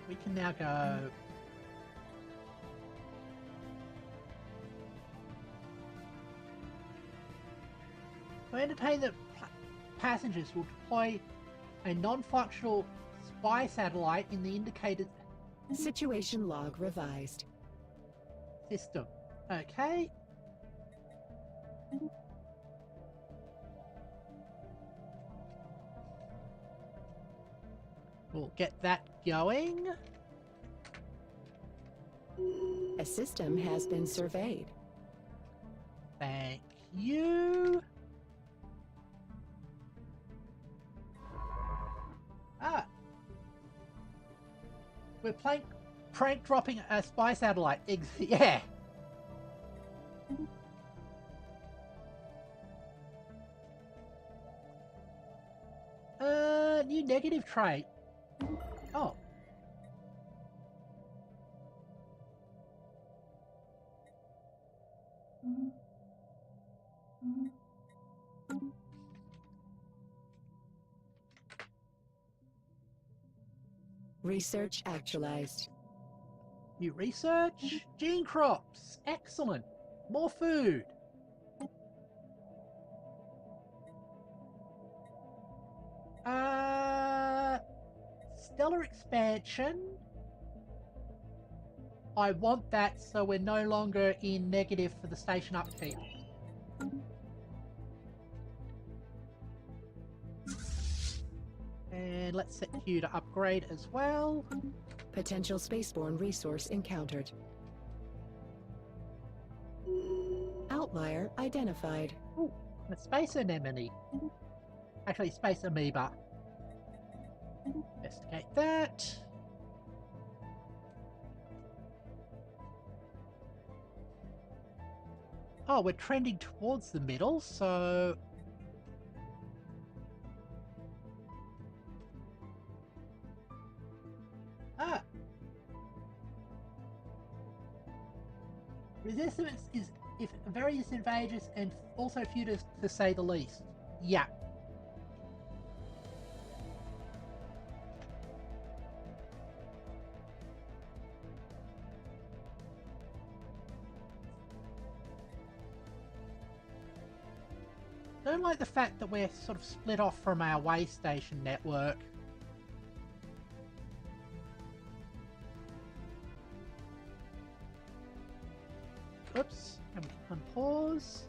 We can now go... To entertain the passengers, will deploy a non-functional spy satellite in the indicated Situation log revised. system. Okay. We'll get that going. A system has been surveyed. Thank you. Ah. We're prank dropping a spy satellite. Yeah. New negative trait. Oh. Research actualized. New research. Gene crops. Excellent. More food. Stellar expansion. I want that so we're no longer in negative for the station upkeep. And let's set you to upgrade as well. Potential spaceborne resource encountered. Outlier identified. Ooh, a space anemone. Actually, space amoeba. Investigate that. Oh, we're trending towards the middle, so... Ah! Resistance is if very disadvantageous and also few to say the least. Yeah. Don't like the fact that we're sort of split off from our way station network. Oops, and unpause.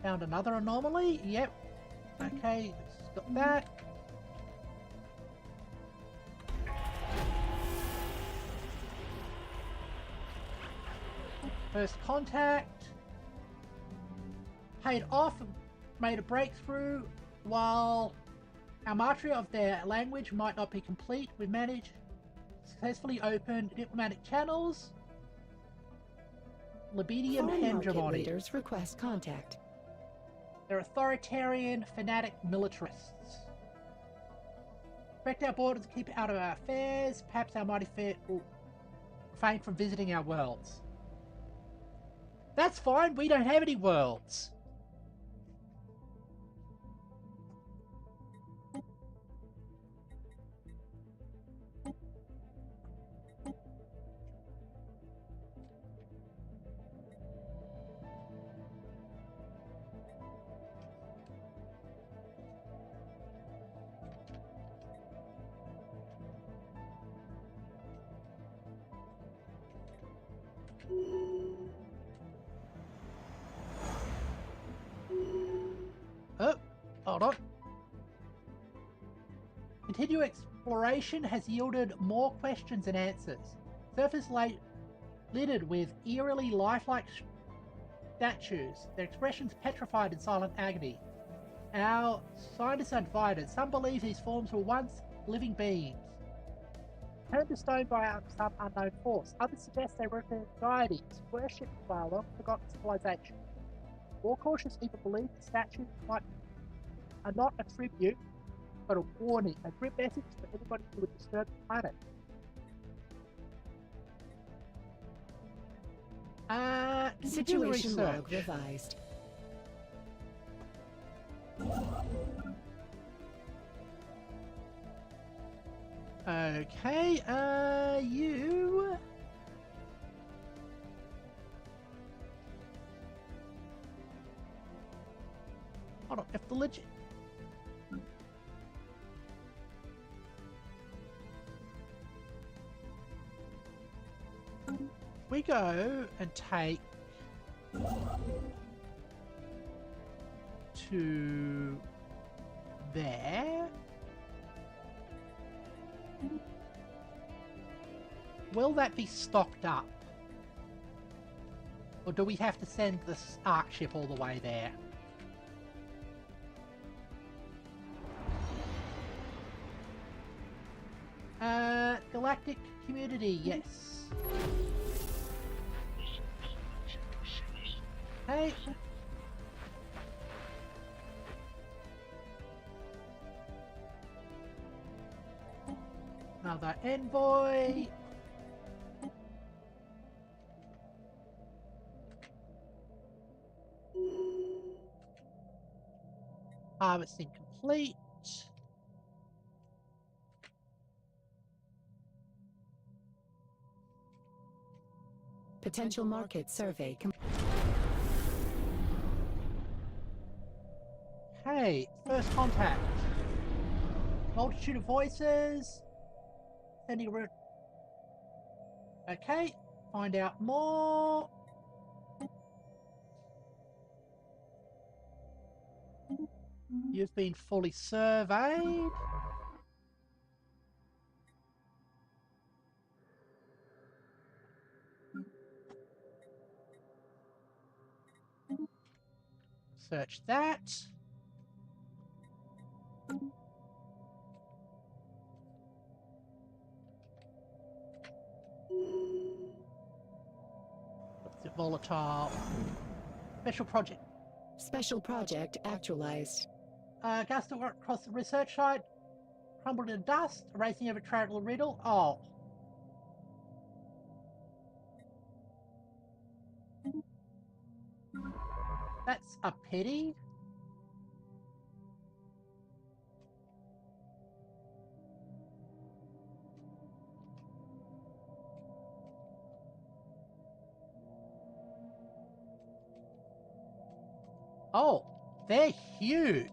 Found another anomaly. Yep. Okay, got that. First contact. Paid off, made a breakthrough. While our mastery of their language might not be complete, we managed successfully opened diplomatic channels. Libedium Foreign market hegemony. leaders request contact. They're authoritarian, fanatic militarists. Respect our borders to keep out of our affairs. Perhaps our mighty fleet will refrain from visiting our worlds. That's fine, we don't have any worlds. Oh, hold on. Continued exploration has yielded more questions than answers. Surface littered with eerily lifelike statues, their expressions petrified in silent agony. Our scientists are divided. Some believe these forms were once living beings, turned to stone by some unknown force. Others suggest they were deities, worshipped by a long-forgotten civilization. More cautious people believe the statues are not a tribute, but a warning, a grim message for anybody who would disturb the planet. Situation log revised. Okay, you... Hold on, if the legit... We go and take to there. Will that be stocked up? Or do we have to send this arc ship all the way there? Galactic community, yes. Hey. Another envoy. Harvesting complete. Potential market survey. Hey, first contact. Multitude of voices. Sending a route. Okay, find out more. You've been fully surveyed. Search that. Volatile. Special project. Special project actualized. Gust across the research site. Crumbled in dust. Erasing every travel riddle. Oh. That's a pity. Oh, they're huge.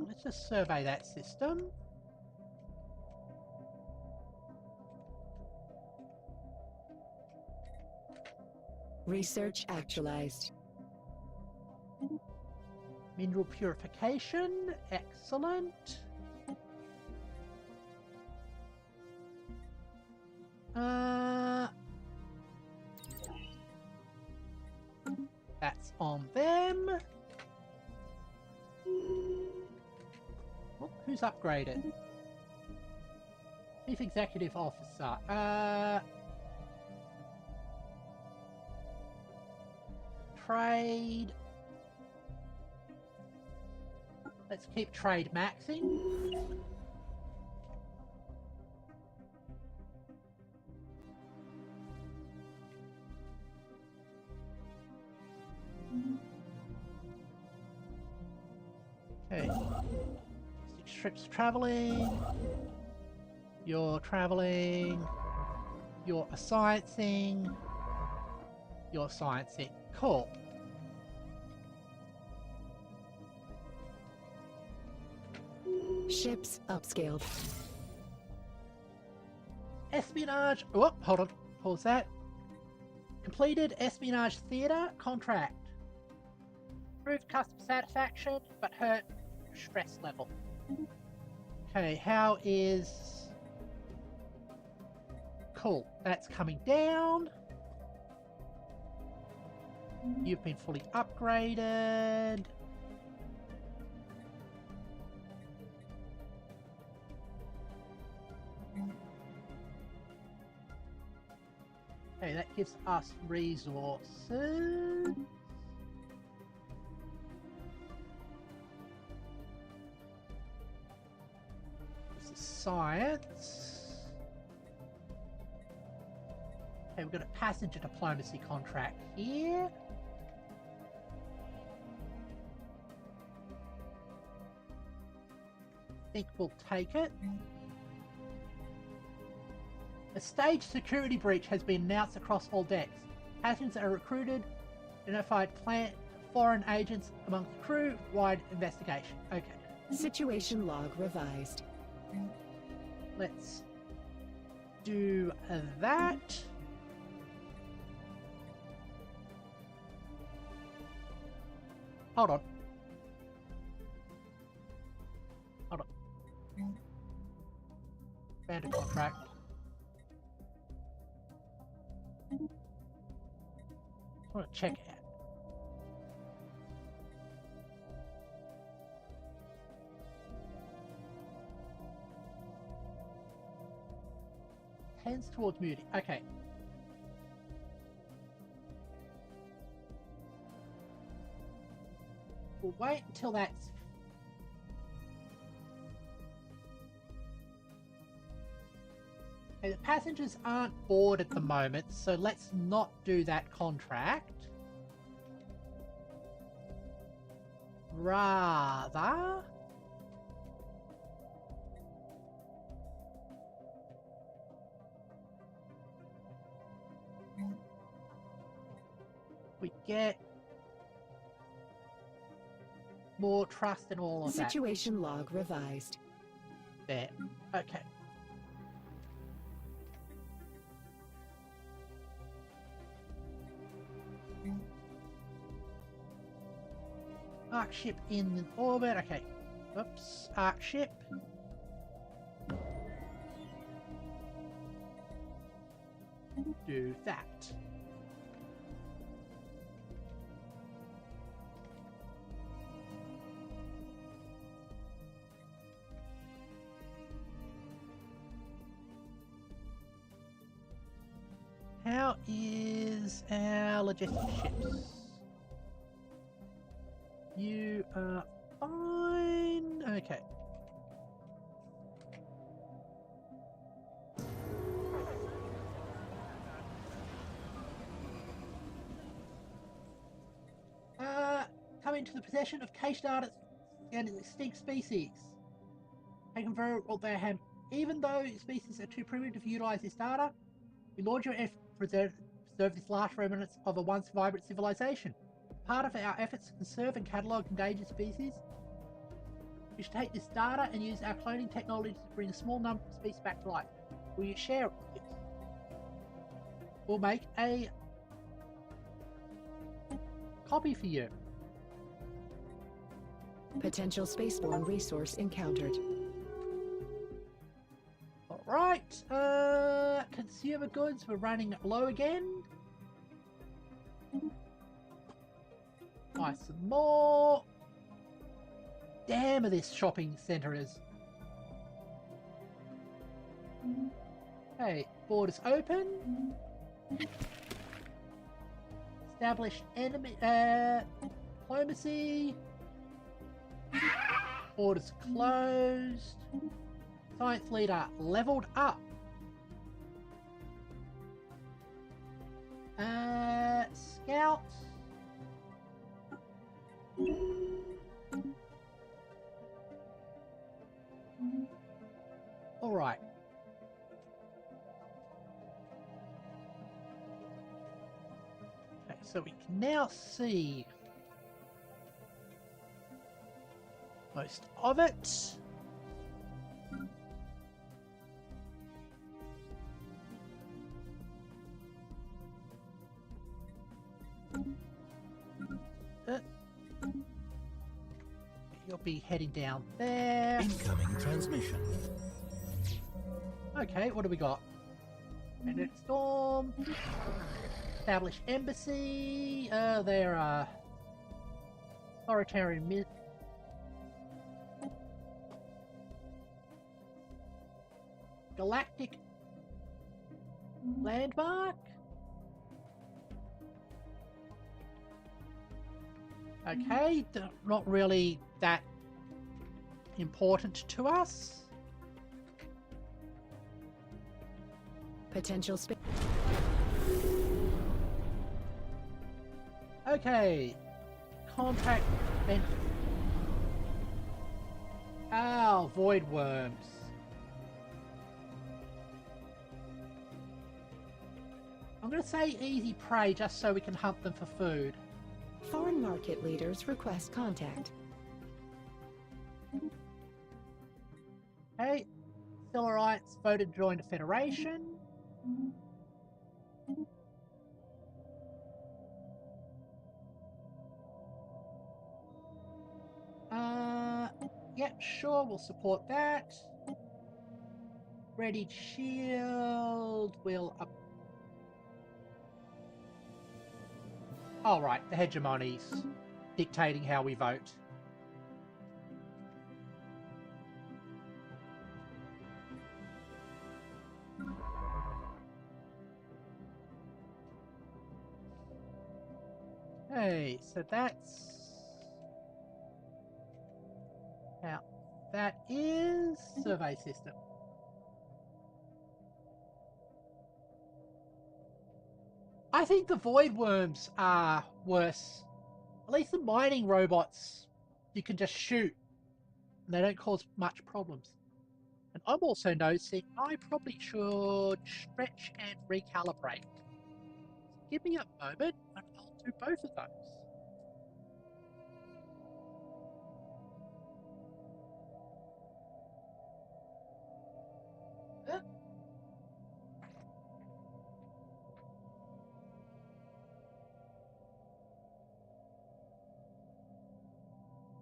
Let's just survey that system. Research actualized. Mineral purification, excellent. That's on them. Oh, who's upgraded? Chief Executive Officer. Trade. Let's keep trade maxing. Okay. 6 trips traveling. You're traveling. You're sciencing. You're sciencing. Cool. Ships upscaled. Espionage. Oh, hold on. Pause that. Completed espionage theatre contract. Improved customer satisfaction, but hurt stress level. Okay, how is... Cool. That's coming down. You've been fully upgraded. Okay, that gives us resources. This is science. Okay, we've got a passenger diplomacy contract here. I think we'll take it. A staged security breach has been announced across all decks. Passengers are recruited, identified foreign agents among the crew, wide investigation. Okay. Situation log revised. Let's do that. Hold on. Hold on. Bandit contract. I want to check it out. Tends towards muting. Okay. We'll wait until that's... Okay, the passengers aren't bored at the moment, so let's not do that contract. Rather... we get more trust and all of that. Situation log revised. There. Okay. Arc ship in orbit. Okay. Oops. Arc ship. do that. How is our logistics ships? You are fine. Okay. Come into the possession of cache data and extinct species. They can very well they have. Even though species are too primitive to utilize this data, we laud your effort to preserve this last remnants of a once vibrant civilization. Part of our efforts to conserve and catalogue endangered species, we should take this data and use our cloning technology to bring a small number of species back to life. Will you share it with us? We'll make a copy for you. Potential spaceborne resource encountered. Alright, consumer goods, we're running low again. Buy some more. Damn, this shopping centre is. Okay, borders open. Established enemy, diplomacy. Borders closed. Science leader leveled up. Scouts. All right. Okay, so we can now see most of it. You'll be heading down there. Incoming transmission. Okay, what do we got? Magnetic storm. Establish embassy. There are authoritarian galactic landmark. Okay, not really that important to us. Potential space. Okay, contact vent. Oh, void worms. I'm going to say easy prey just so we can hunt them for food. Foreign market leaders request contact. Okay, Stellarites voted to join the Federation. Yeah, sure, we'll support that. Readied shield will up. Oh, right, the hegemony's dictating how we vote. Hey, so that's... Now, that is survey system. I think the void worms are worse. At least the mining robots, you can just shoot. And they don't cause much problems. And I'm also noticing I probably should stretch and recalibrate. Give me a moment and I'll do both of those.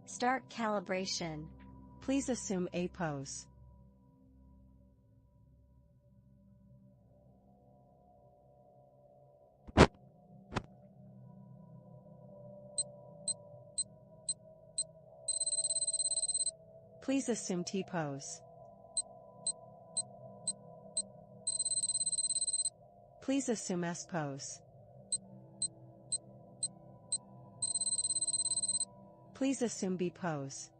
Start calibration. Please assume a pose. Please assume T-pose. Please assume S-pose. Please assume B-pose.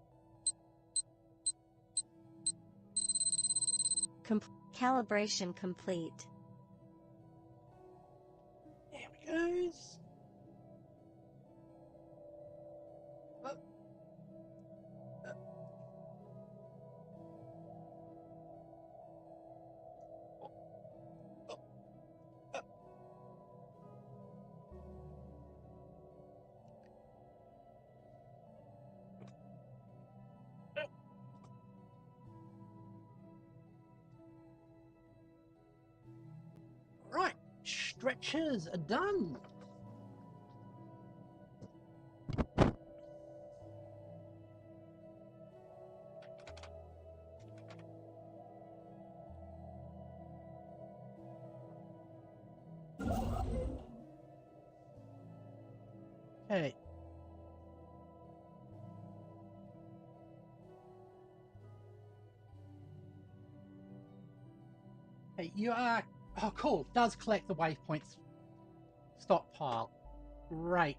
Calibration complete. There we goes. Right, stretches are done. Okay. Hey, you are... Oh, cool. Does collect the waypoints stockpile. Great.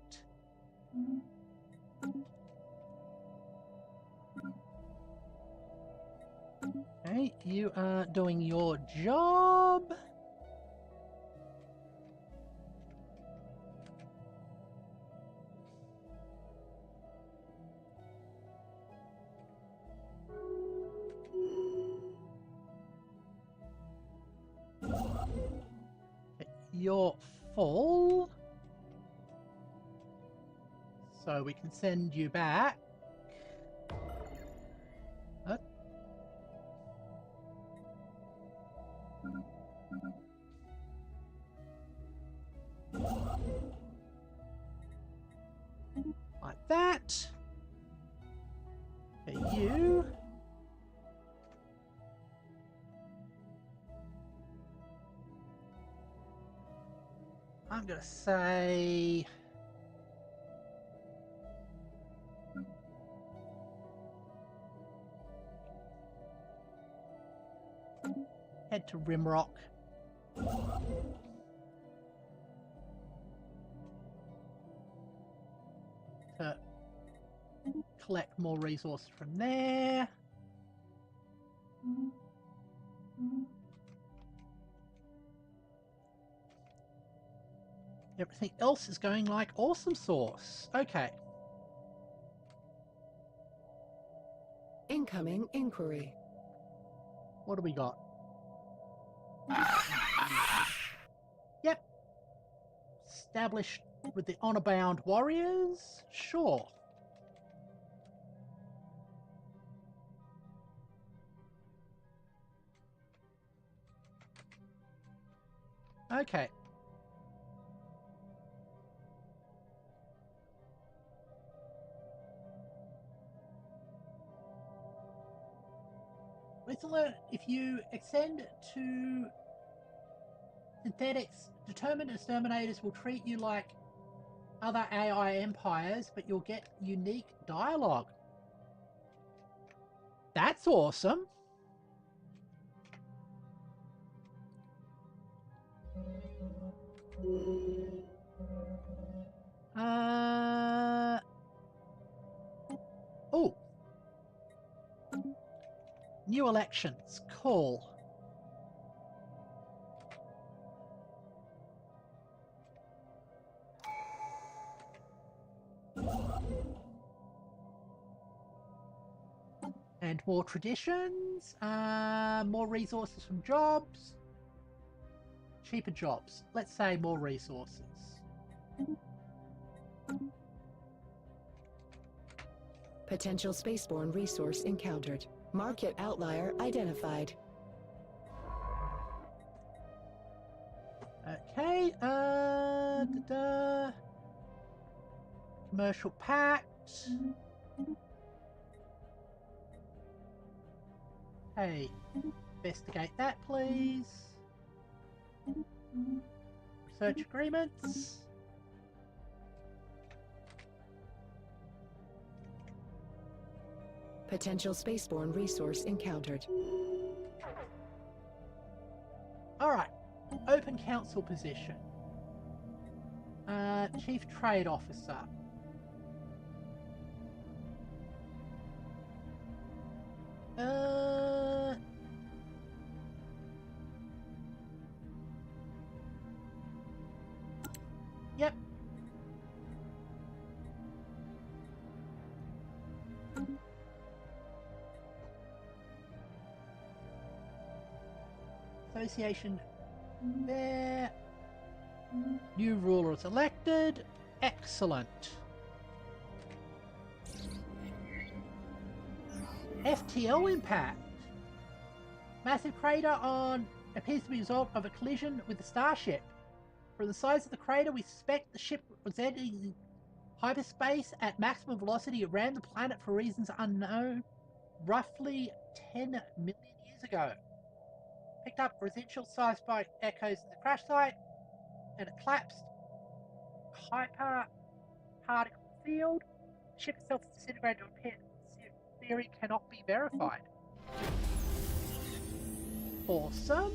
Okay, you are doing your job. You're full. So we can send you back. Huh? Like that. Okay, you. I'm gonna say... head to Rimrock. To collect more resources from there. Everything else is going like awesome sauce. Okay. Incoming inquiry. What do we got? Yep. Established with the honor-bound warriors? Sure. Okay. Let's alert if you extend to synthetics, determined exterminators will treat you like other AI empires, but you'll get unique dialogue. That's awesome. Oh. New elections. Cool. And more traditions. More resources from jobs. Cheaper jobs. Let's say more resources. Potential spaceborne resource encountered. Market outlier identified. Okay, Commercial pact. Hey, investigate that, please. Research agreements. Potential spaceborne resource encountered. Alright. Open council position. Chief Trade Officer. Yep. Association there. New ruler is elected. Excellent. FTL impact. Massive crater on appears to be a result of a collision with the starship. From the size of the crater, we suspect the ship was entering hyperspace at maximum velocity around the planet for reasons unknown, roughly 10 million years ago. Picked up residual seismic echoes in the crash site, and it collapsed. Hyper particle field. The ship itself is disintegrated to a pit. Theory cannot be verified. Awesome.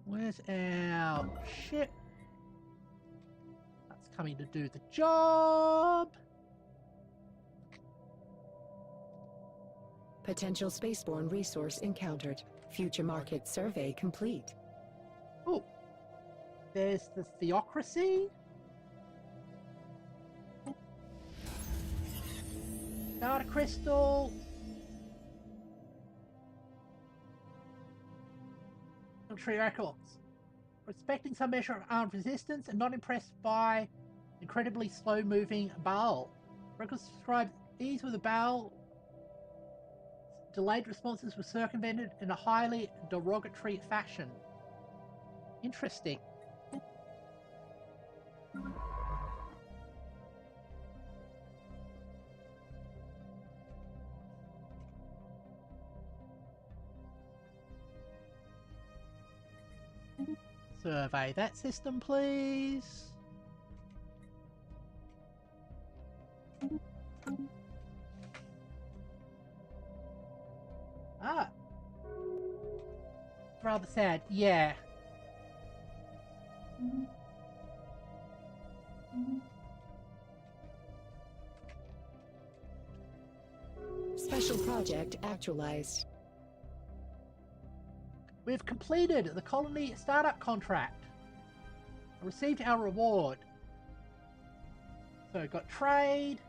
Where's our ship? That's coming to do the job. Potential spaceborne resource encountered. Future market survey complete. Oh, there's the theocracy. Data crystal. Military records. We're expecting some measure of armed resistance and not impressed by incredibly slow-moving Baal. Records describe ease with the Baal. Delayed responses were circumvented in a highly derogatory fashion. Interesting. Survey that system, please. Ah. Rather sad, yeah. Special project actualized. We've completed the colony startup contract. Received our reward. So we got trade,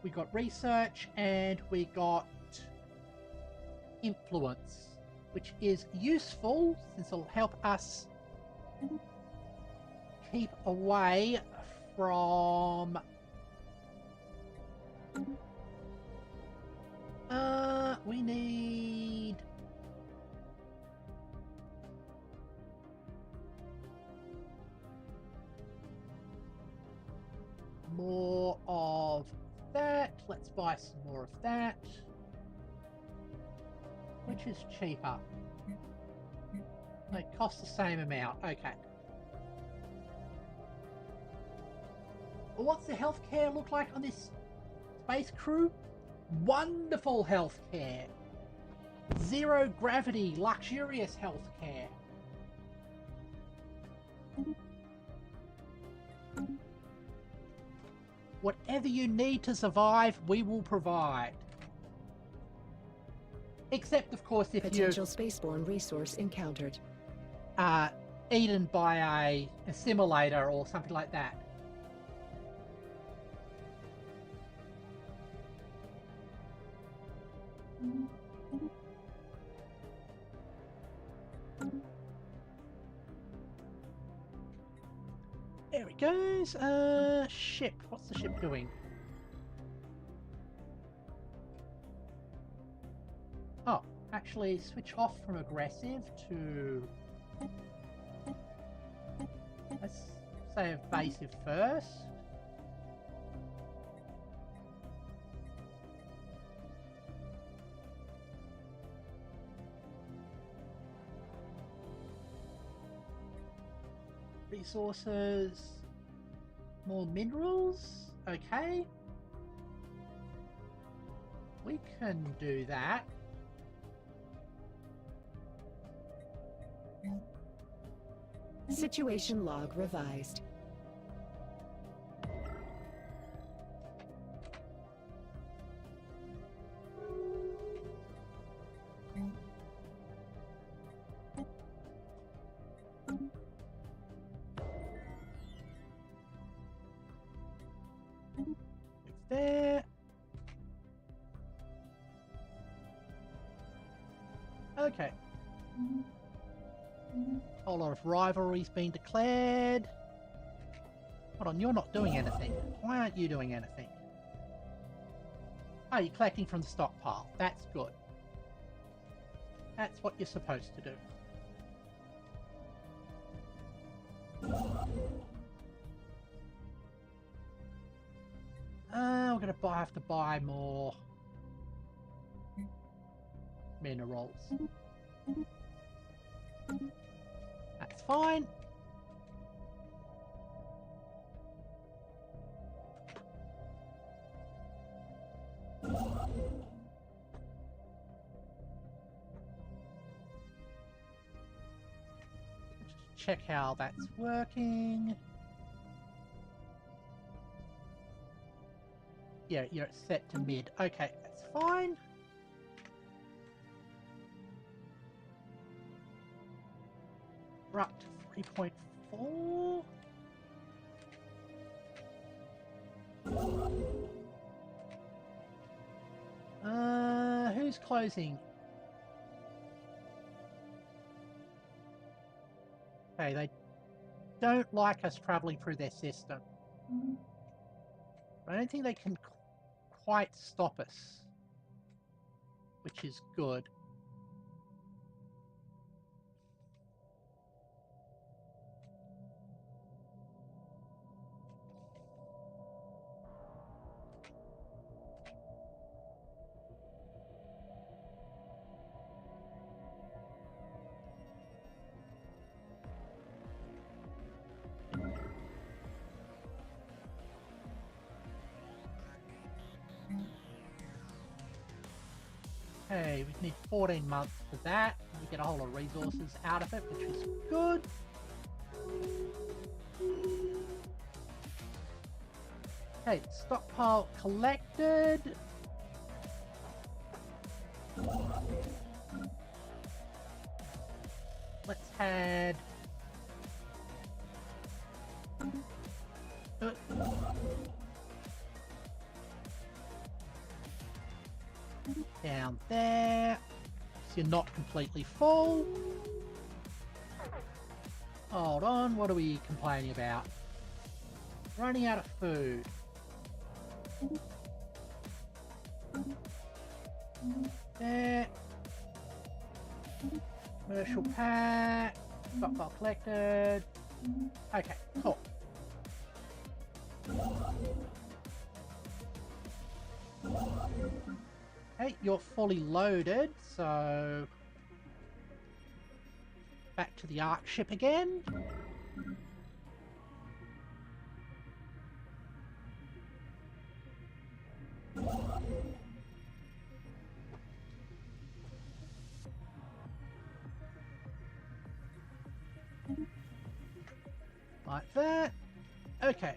we got research, and we got influence, which is useful since it'll help us keep away from we need more of that. Let's buy some more of that. Which is cheaper? They cost the same amount. Okay. Well, what's the healthcare look like on this space crew? Wonderful healthcare. Zero gravity, luxurious healthcare. Whatever you need to survive, we will provide. Except, of course, if Potential spaceborne resource encountered. eaten by a assimilator or something like that. There it goes. Ship. What's the ship doing? Oh, actually switch off from aggressive to... let's say evasive first. Resources, more minerals, okay. We can do that. Situation log revised. There. Okay. A whole lot of rivalries being declared. Hold on, you're not doing anything. Why aren't you doing anything? Oh, you're collecting from the stockpile. That's good. That's what you're supposed to do. We're gonna have to buy more minerals. That's fine. Just check how that's working. Yeah, you're set to mid. Okay, that's fine. We're up to 3.4. Who's closing? Okay, they don't like us traveling through their system. I don't think they can quite stop us, which is good. Okay, we need 14 months for that. We get a whole lot of resources out of it, which is good. Okay, stockpile collected. Let's head... down there, so you're not completely full. Hold on, what are we complaining about? Running out of food. There. Commercial pack. Stockpile collected. Okay, cool. Okay, you're fully loaded, so back to the Ark ship again. Like that. Okay.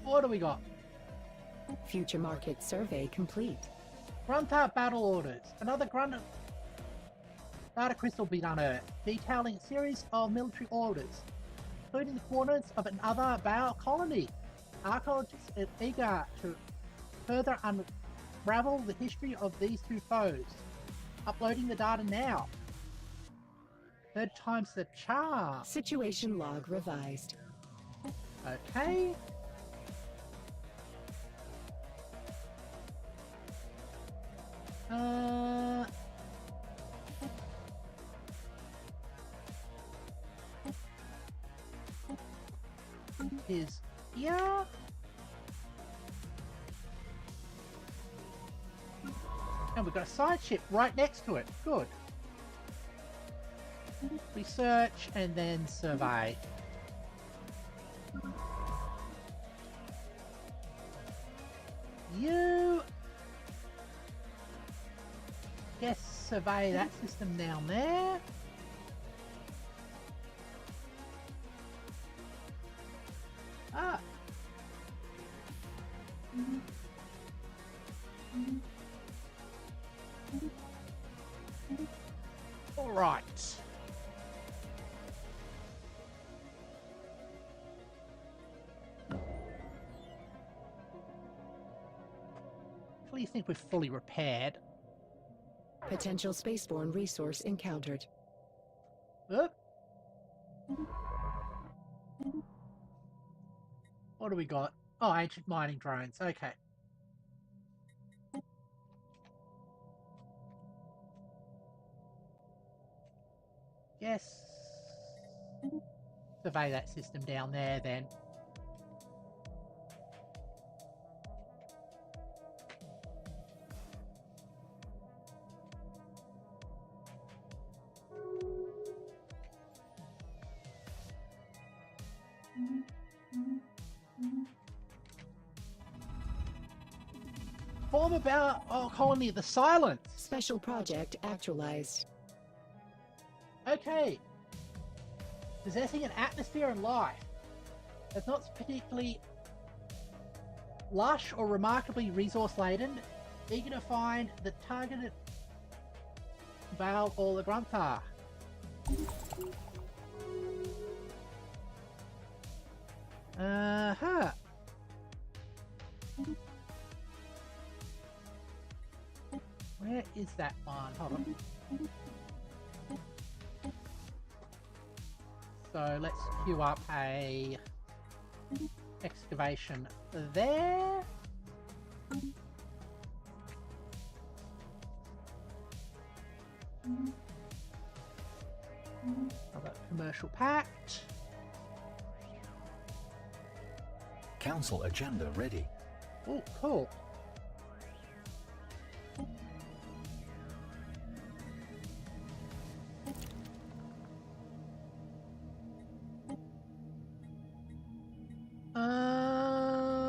What do we got? Future market survey complete. Grunter battle orders. Another Grunter data crystal been unearthed, detailing a series of military orders, including the coordinates of another Baal colony. Archaeologists are eager to further unravel the history of these two foes. Uploading the data now. Third time's the charm. Situation log revised. Okay. Is here. And we've got a side ship right next to it. Good. Research and then survey. You guess survey that system down there. Ah. All right. You think we're fully repaired? Potential spaceborne resource encountered. Oop. What do we got? Oh, ancient mining drones. Okay. Yes. Survey that system down there then. Form about colony of the Silence. Special project actualized. Okay. Possessing an atmosphere and life. It's not particularly lush or remarkably resource laden. Eager to find the targeted Vale or the Gruntar. Uh-huh. Where is that one? Hold on. So let's queue up a excavation there. Another commercial pact. Council agenda ready. Oh, cool.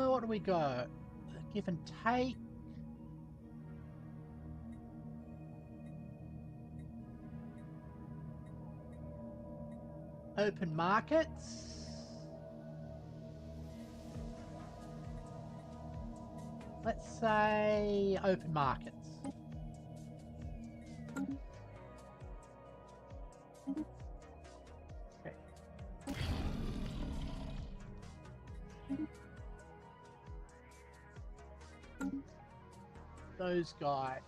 What do we got? Give and take. Open markets. Let's say open markets. Okay. Those guys.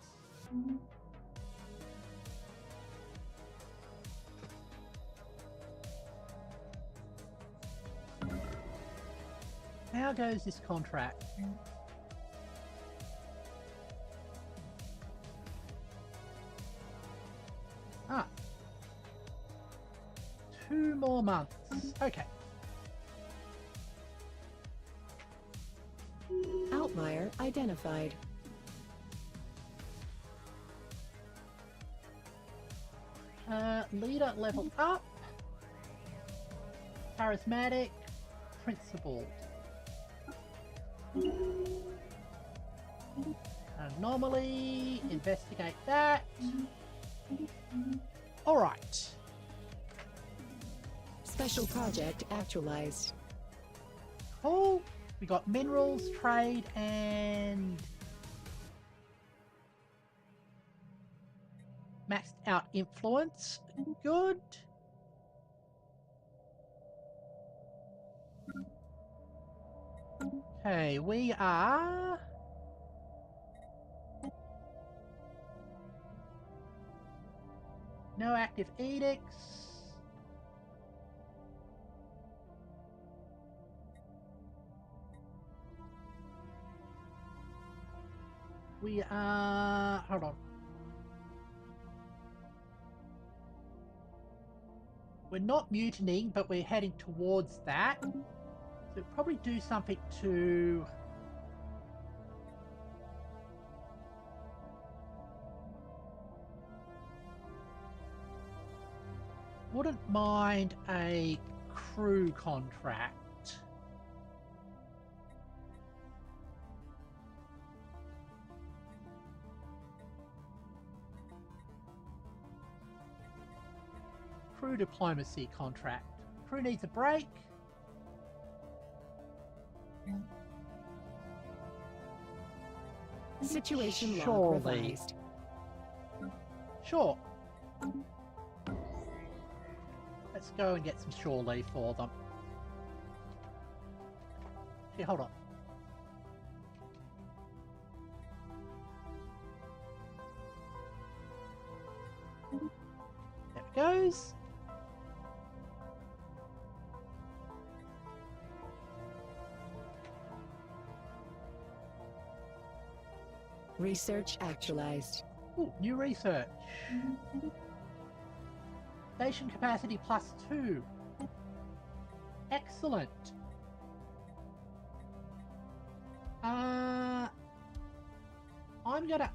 How goes this contract? Ah. 2 more months. Okay. Outlier identified. Leader level up. Charismatic. Principled. Anomaly. Investigate that. Alright. Special project actualized. Cool. We got minerals, trade, and maxed out influence. Good. Okay, we are no active edicts. We are, hold on. We're not mutinying, but we're heading towards that. So probably do something to wouldn't mind a crew contract. Crew diplomacy contract. Crew needs a break. Situation log Surely. revised. Sure. Let's go and get some shore leave for them. Here, hold on. There it goes. Research actualized. Ooh, new research. Station capacity +2. Excellent. I'm gonna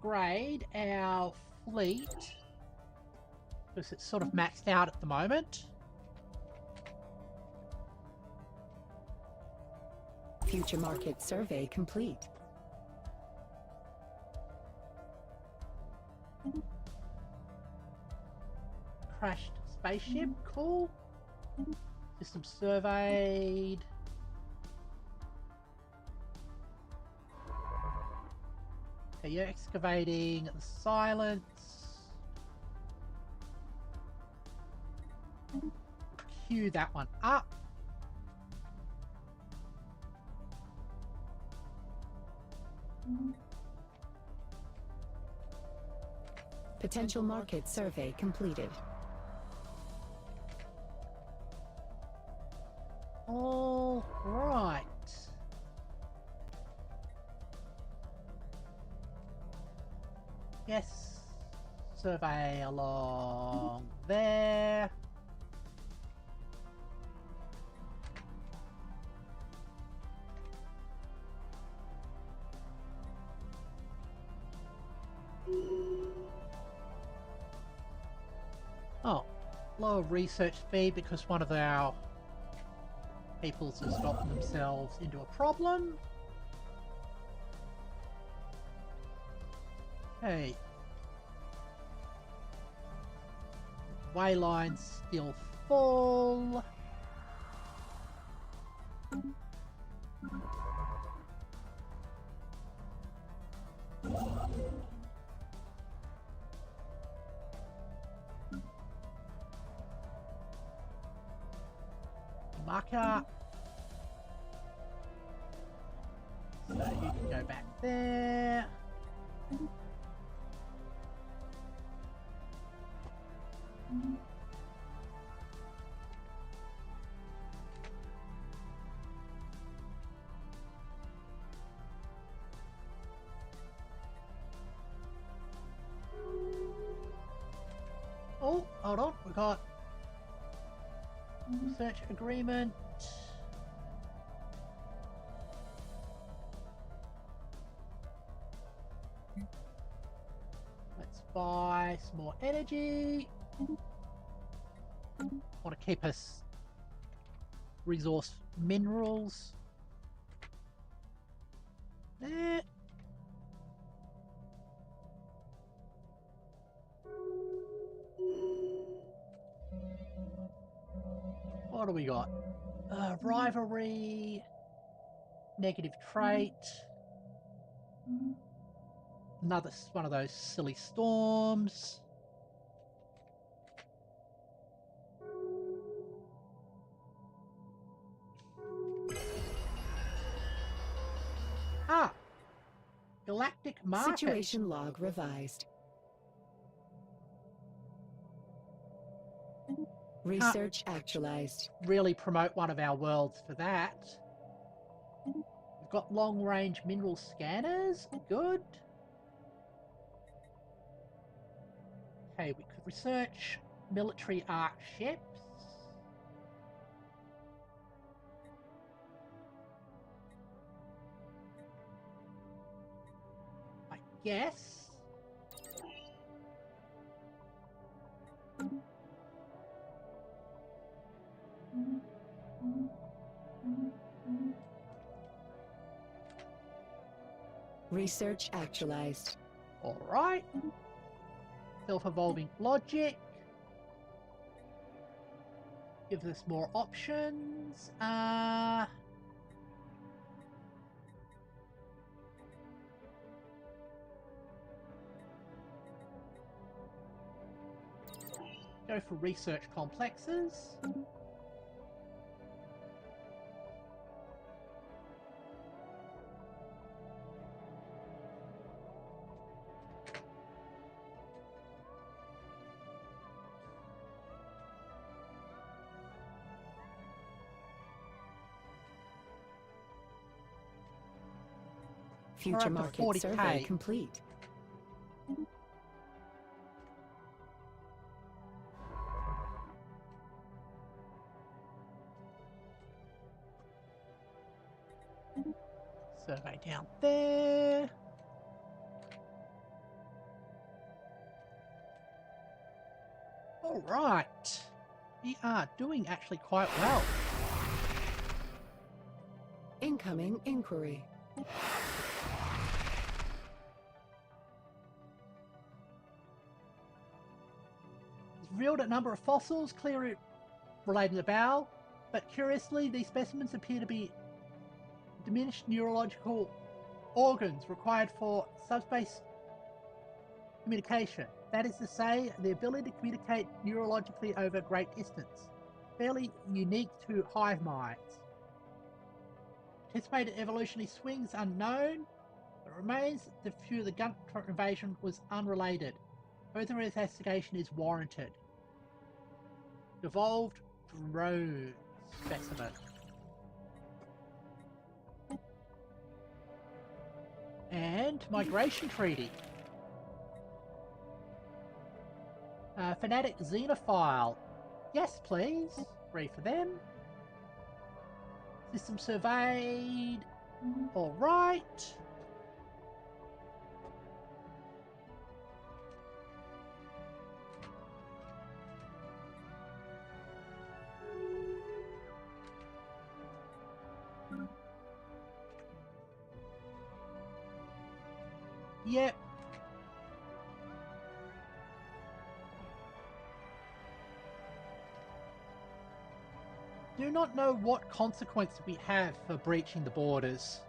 upgrade our fleet because it's sort of maxed out at the moment. Future market survey complete. Crashed spaceship, cool. System surveyed. Okay, you're excavating the silence. Queue that one up. Potential market survey completed. All right. Yes. Survey along there. Oh, lower research speed because one of our peoples has gotten themselves into a problem. Hey. Wayline's still full. Marker. So you can go back there. Oh, hold on, we got research agreement. Let's buy some more energy. Want to keep us resource minerals. There. What do we got? Rivalry, negative trait, another one of those silly storms. Ah, galactic market. Situation log revised. Research actualized. Really promote one of our worlds for that. We've got long-range mineral scanners. Good. Okay, we could research military arc ships. I guess. Research actualized. All right. self-evolving logic. Gives us more options. Go for research complexes. Future up to market 40K. survey complete. Survey down there. All right. We are doing actually quite well. Incoming inquiry. Revealed a number of fossils clearly related to Bowel, but curiously, these specimens appear to be diminished neurological organs required for subspace communication. That is to say, the ability to communicate neurologically over great distance. Fairly unique to hive minds. Anticipated evolutionary swings unknown. It remains the view of the gun invasion was unrelated. Further investigation is warranted. Evolved drone specimen. And migration treaty. Fanatic xenophile. Yes, please. Free for them. System surveyed. All right. Yep. Do not know what consequence we have for breaching the borders.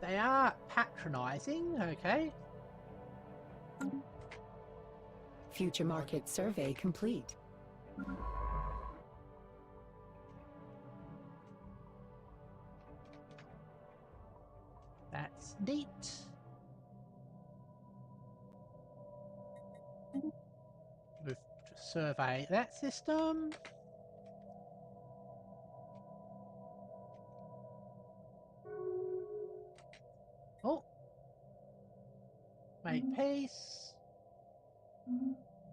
They are patronizing, okay. Future market survey complete. That's neat. Move to survey that system. Oh. Make peace.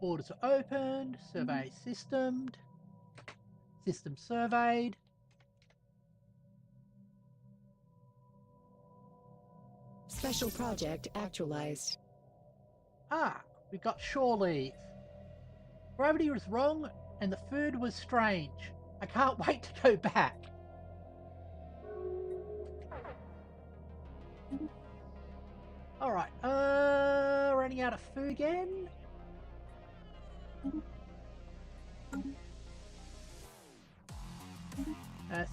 Borders are opened. Survey systemed. System surveyed. Special project actualized. Ah, we got shore leave. Gravity was wrong and the food was strange. I can't wait to go back. Alright, running out of food again.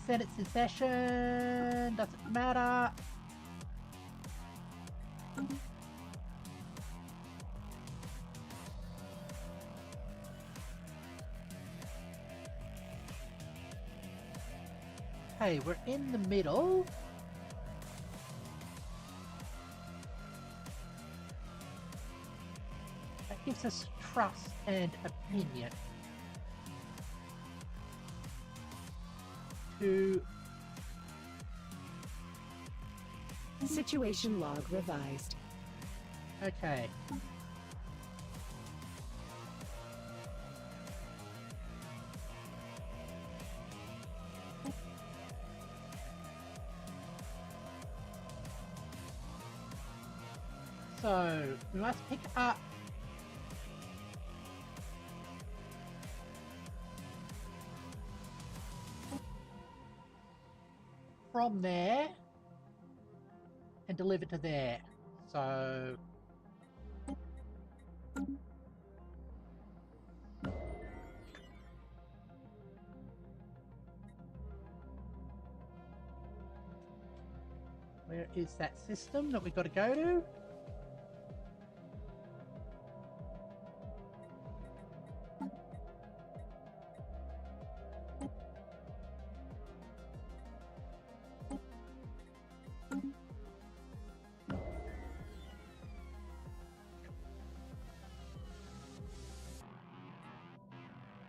Senate's in session, doesn't matter. Hey, we're in the middle. That gives us trust and opinion. To Situation log revised. okay. So we must pick up from there. and deliver to there. So... where is that system that we've got to go to?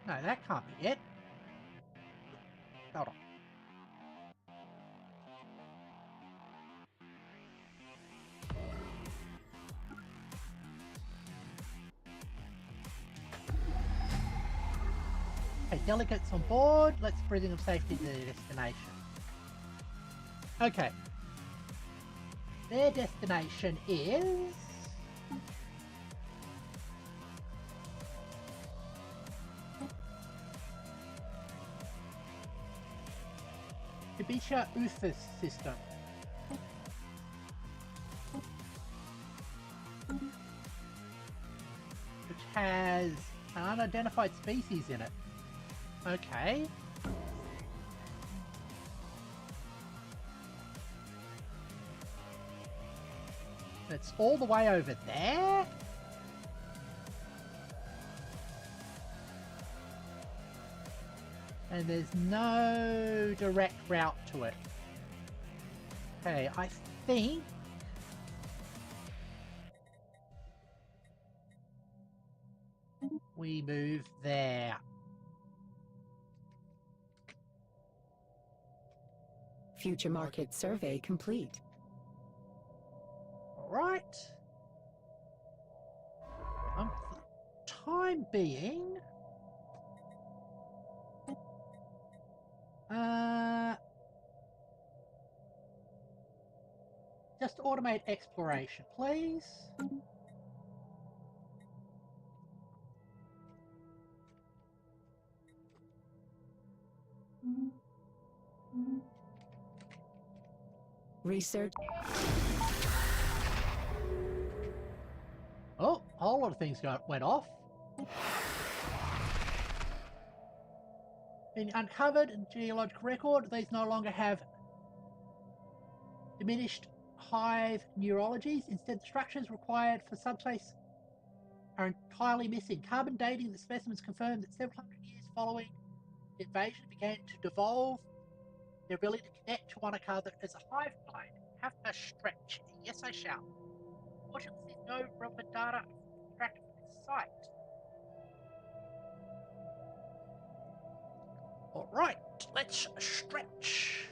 No, that can't be it. Hold on. Okay, delegates on board. Let's bring them safely to their destination. Okay. Their destination is... Ibisha Uthas system. Which has an unidentified species in it. Okay. It's all the way over there? And there's no direct route to it. Okay, I think... we move there. Future market survey complete. Alright. For the time being... just automate exploration, please. Research. Oh, a whole lot of things went off. Been uncovered in geological record. These no longer have diminished hive neurologies. Instead, the structures required for subspace are entirely missing. Carbon dating the specimens confirmed that several hundred years following the invasion began to devolve their ability to connect to one another as a hive mind. Have a stretch. Yes, I shall. Fortunately, there's no relevant data extracted from this site. Alright, let's stretch.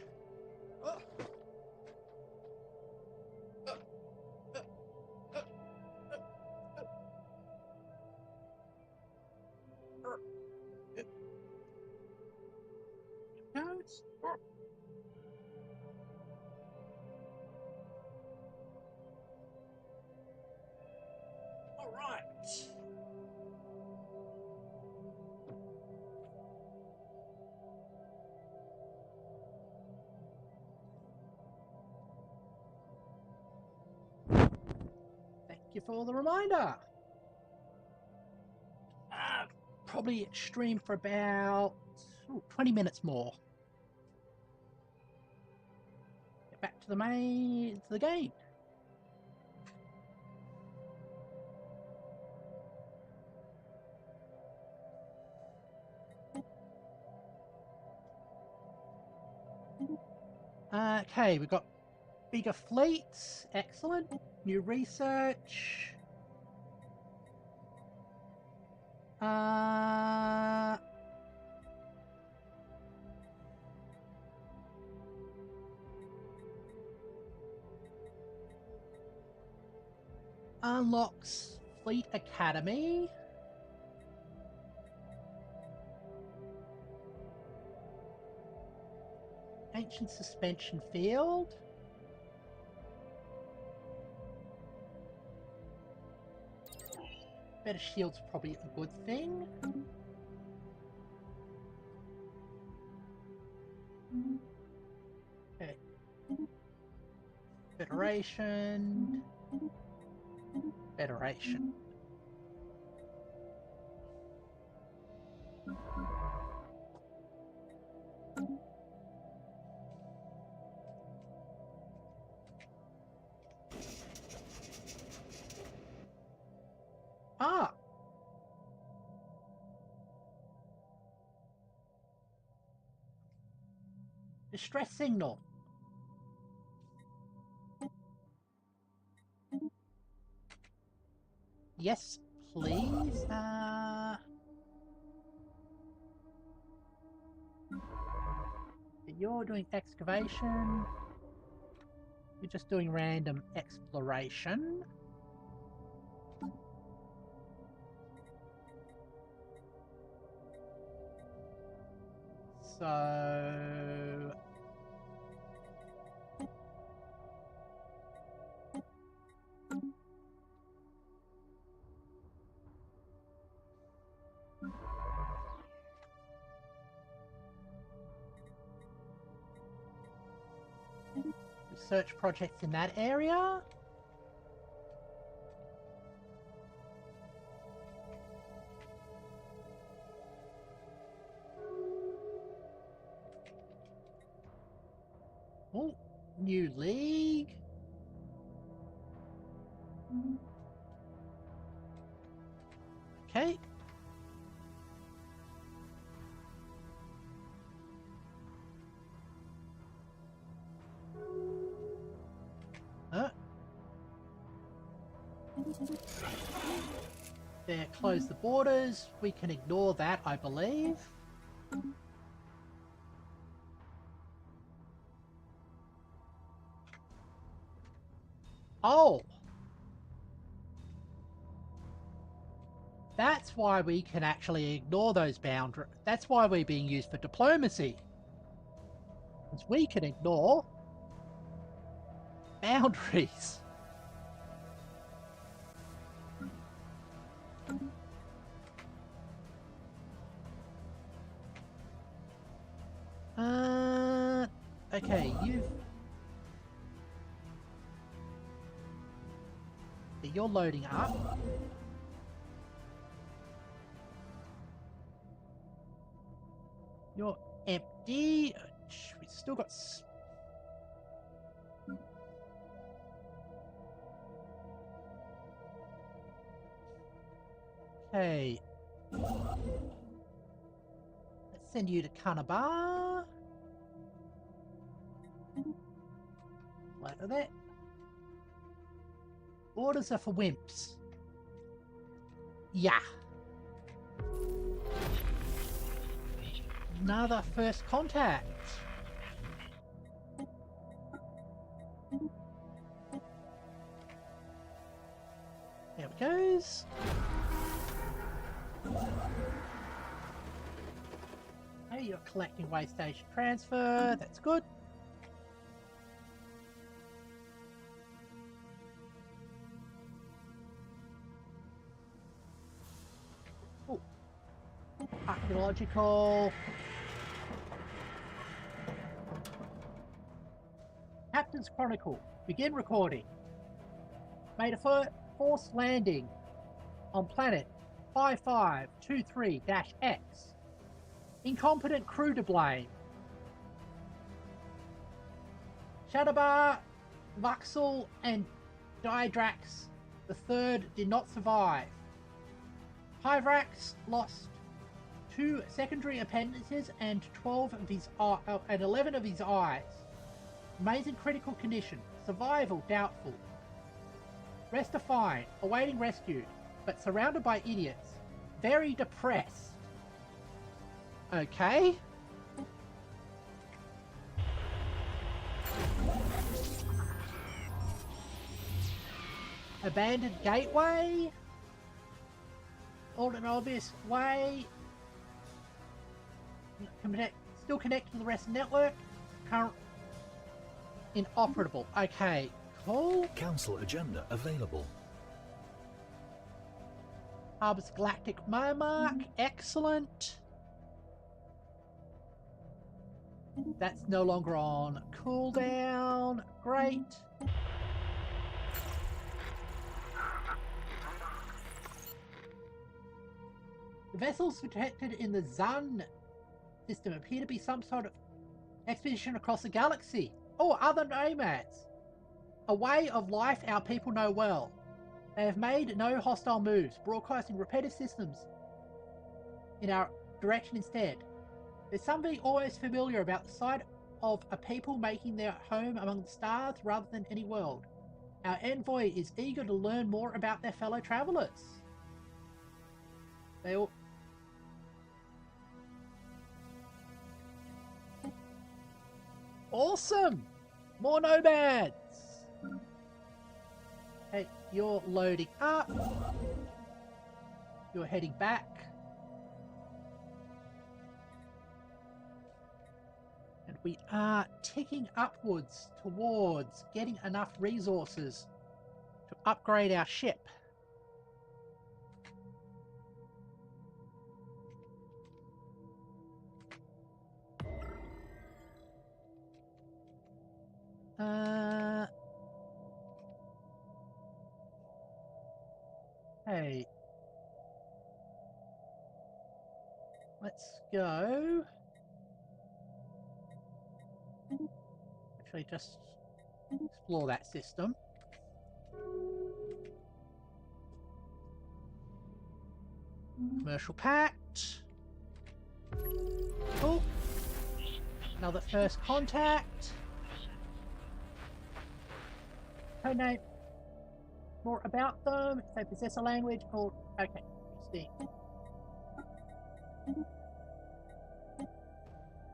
Notes. Alright. Thank you for the reminder. Probably stream for about 20 minutes more. Get back to the game. Okay, we've got bigger fleets. Excellent. New research. Unlocks Fleet Academy. Ancient Suspension Field. Better shield's probably a good thing. Okay. Federation. Federation. Ah! Distress signal. Yes, please. You're doing excavation. You're just doing random exploration. So... research projects in that area. Oh, new league. Okay. There, close the borders. We can ignore that, I believe. Oh! That's why we can actually ignore those boundaries. That's why we're being used for diplomacy. Because we can ignore boundaries. Okay, you're loading up. You're empty. We still got... Okay. Let's send you to Kanabar. Load of that. Orders are for wimps. Yeah. Another first contact. There it goes. Hey, you're collecting way station transfer. That's good. Ooh. Archaeological. Captain's Chronicle. Begin recording. Made a forced landing on planet 5523-X. Incompetent crew to blame. Shadowbar, Vuxel, and Didrax the Third did not survive. Hyvrax lost 2 secondary appendices and 11 of his eyes. Remains in critical condition. Survival doubtful. Rest are fine. Awaiting rescue, but surrounded by idiots. Very depressed. Okay. Abandoned gateway. Alternate obvious way. Still connected to the rest of the network. Current inoperable. Okay, cool. Council agenda available. Harbor's Galactic Monarch. Excellent. That's no longer on cooldown. Great. vessels detected in the Zun system appear to be some sort of expedition across the galaxy, or other nomads. A way of life our people know well. They have made no hostile moves, broadcasting repetitive systems in our direction instead. There's something almost familiar about the sight of a people making their home among the stars rather than any world. Our envoy is eager to learn more about their fellow travelers. They all... Awesome! More nomads! Hey, you're loading up. You're heading back. And we are ticking upwards towards getting enough resources to upgrade our ship. Hey. Let's go. Actually, just explore that system. Commercial pact. Oh. Another first contact. Her name. More about them. If they possess a language called... Okay, interesting.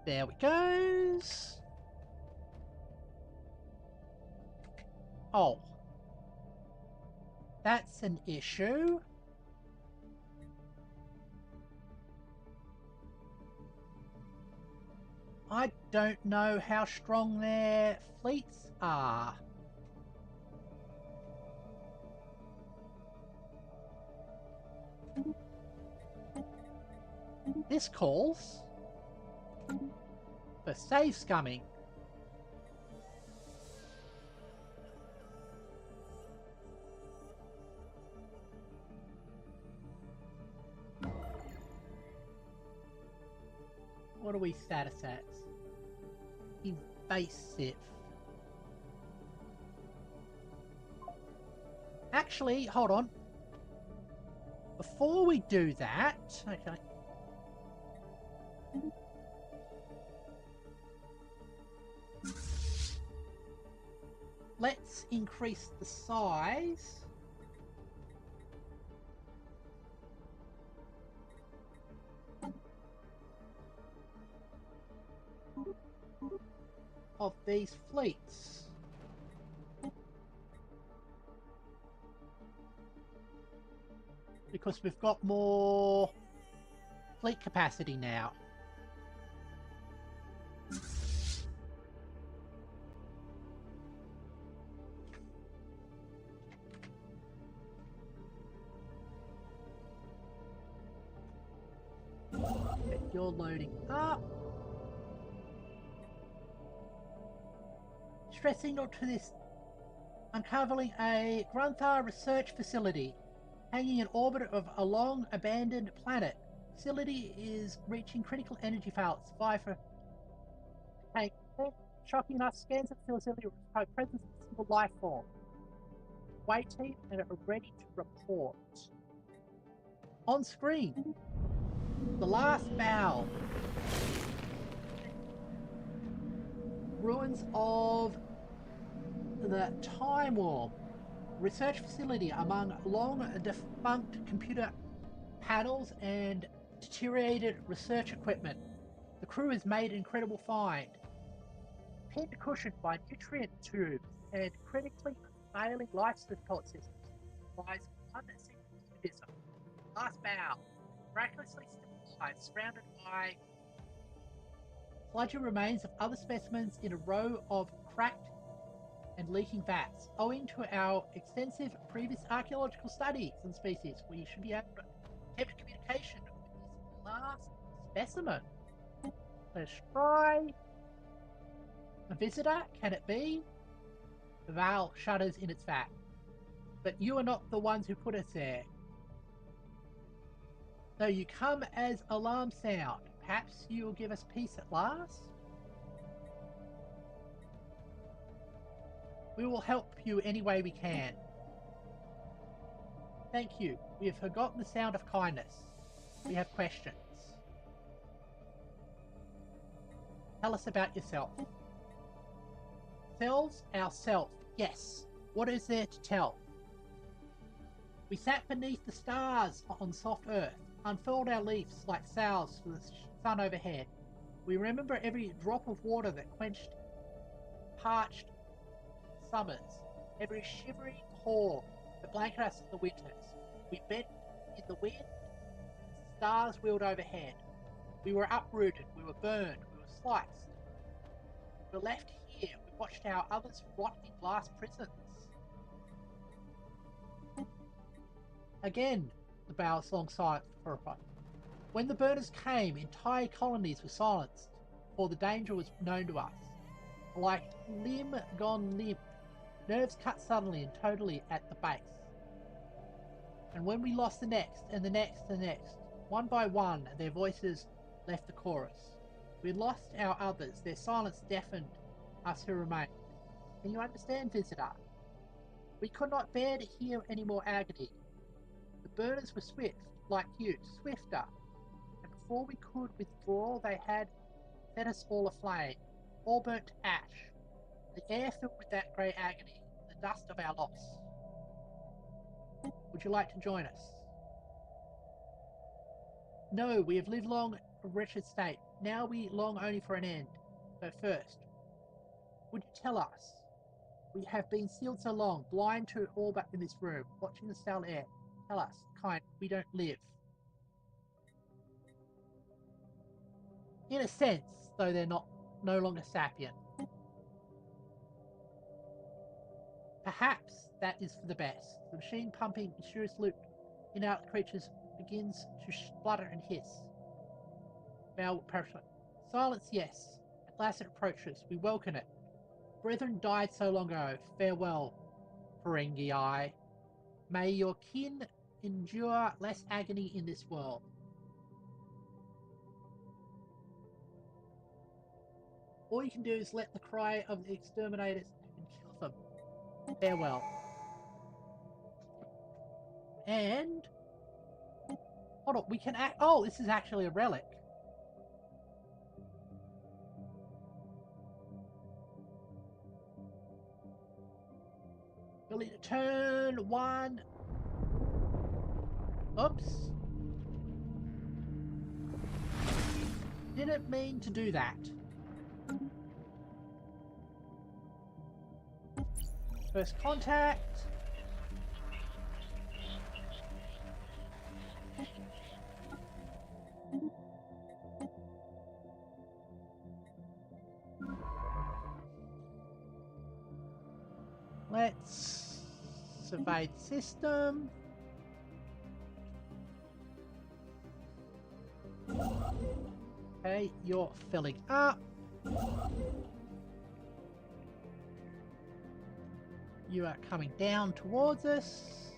There we goes. Oh. That's an issue. I don't know how strong their fleets are. This calls for save scumming. What are we status at? Invasive. Actually, hold on. Before we do that, okay. Let's increase the size. Of these fleets. Because we've got more fleet capacity now. Okay, you're loading up. Stress signal to this, uncovering a Grunthar research facility hanging in orbit of a long abandoned planet. Facility is reaching critical energy failures. Survive for tank. Shocking enough, scans of the facility show presence of a single life form. Waiting and are ready to report. On screen, the last bow. Ruins of the Time Warp research facility among long defunct computer panels and deteriorated research equipment. The crew has made an incredible find. Pinned cushioned by nutrient tubes and critically failing life support systems lies one single organism. Last bow, miraculously still alive, surrounded by sludgy remains of other specimens in a row of cracked and leaking vats. Owing to our extensive previous archaeological studies on species, we should be able to keep communication with this last specimen. Let's try. A visitor? Can it be? The veil shudders in its vat. But you are not the ones who put us there. Though you come as alarm sound, perhaps you will give us peace at last? We will help you any way we can. Thank you. We have forgotten the sound of kindness. We have questions. Tell us about yourself. Selves, ourself. Yes. What is there to tell? We sat beneath the stars on soft earth, unfurled our leaves like sails for the sun overhead. We remember every drop of water that quenched parched summers, every shivering paw that blanketed us in the winters. We bent in the wind, stars wheeled overhead. We were uprooted, we were burned, we were sliced. We were left here, we watched our others rot in glass prisons. Again, the bow's long silence for a while. When the burners came, entire colonies were silenced, for the danger was known to us. Like limb gone limp, nerves cut suddenly and totally at the base. And when we lost the next, and the next, and the next, one by one, their voices left the chorus. We lost our others, their silence deafened us who remained. Can you understand, visitor? We could not bear to hear any more agony. The burners were swift, like you, swifter, and before we could withdraw, they had set us all aflame, all burnt to ash. The air filled with that grey agony, the dust of our loss. Would you like to join us? No, we have lived long a wretched state. Now we long only for an end. But first, would you tell us? We have been sealed so long, blind to all but in this room, watching the stale air. Tell us, kind, we don't live. In a sense, though they're no longer sapient. Perhaps that is for the best. The machine pumping mysterious loop in our creatures begins to splutter and hiss. Silence, yes. At last it approaches. We welcome it. Brethren died so long ago. Farewell, Ferengii. May your kin endure less agony in this world. All you can do is let the cry of the exterminators and kill them. Farewell. And hold on, we can act. Oh, this is actually a relic. Ability to turn one. Oops. Didn't mean to do that. First contact. Let's survey the system. Okay, you're filling up. You are coming down towards us.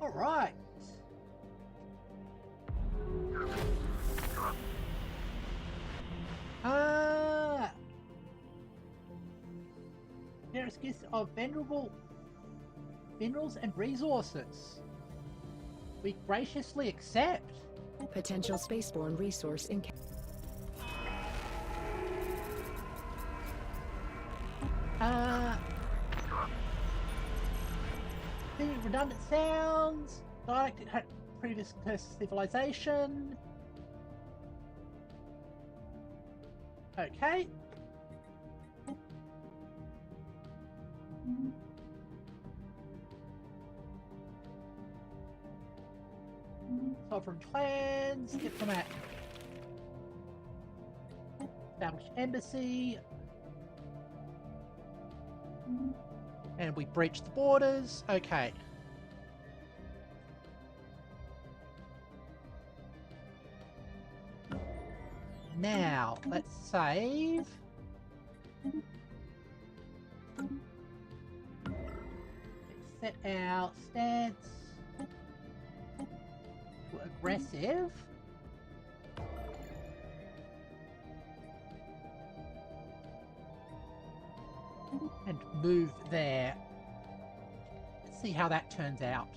All right. There is gifts of venerable minerals and resources. We graciously accept. Potential spaceborne resource in. Redundant sounds. Dialect had previous cursed civilization. Okay. Sovereign clans, diplomat, established embassy, and we breached the borders. Okay. Now, let's save. Let's set our stance to aggressive. And move there. Let's see how that turns out.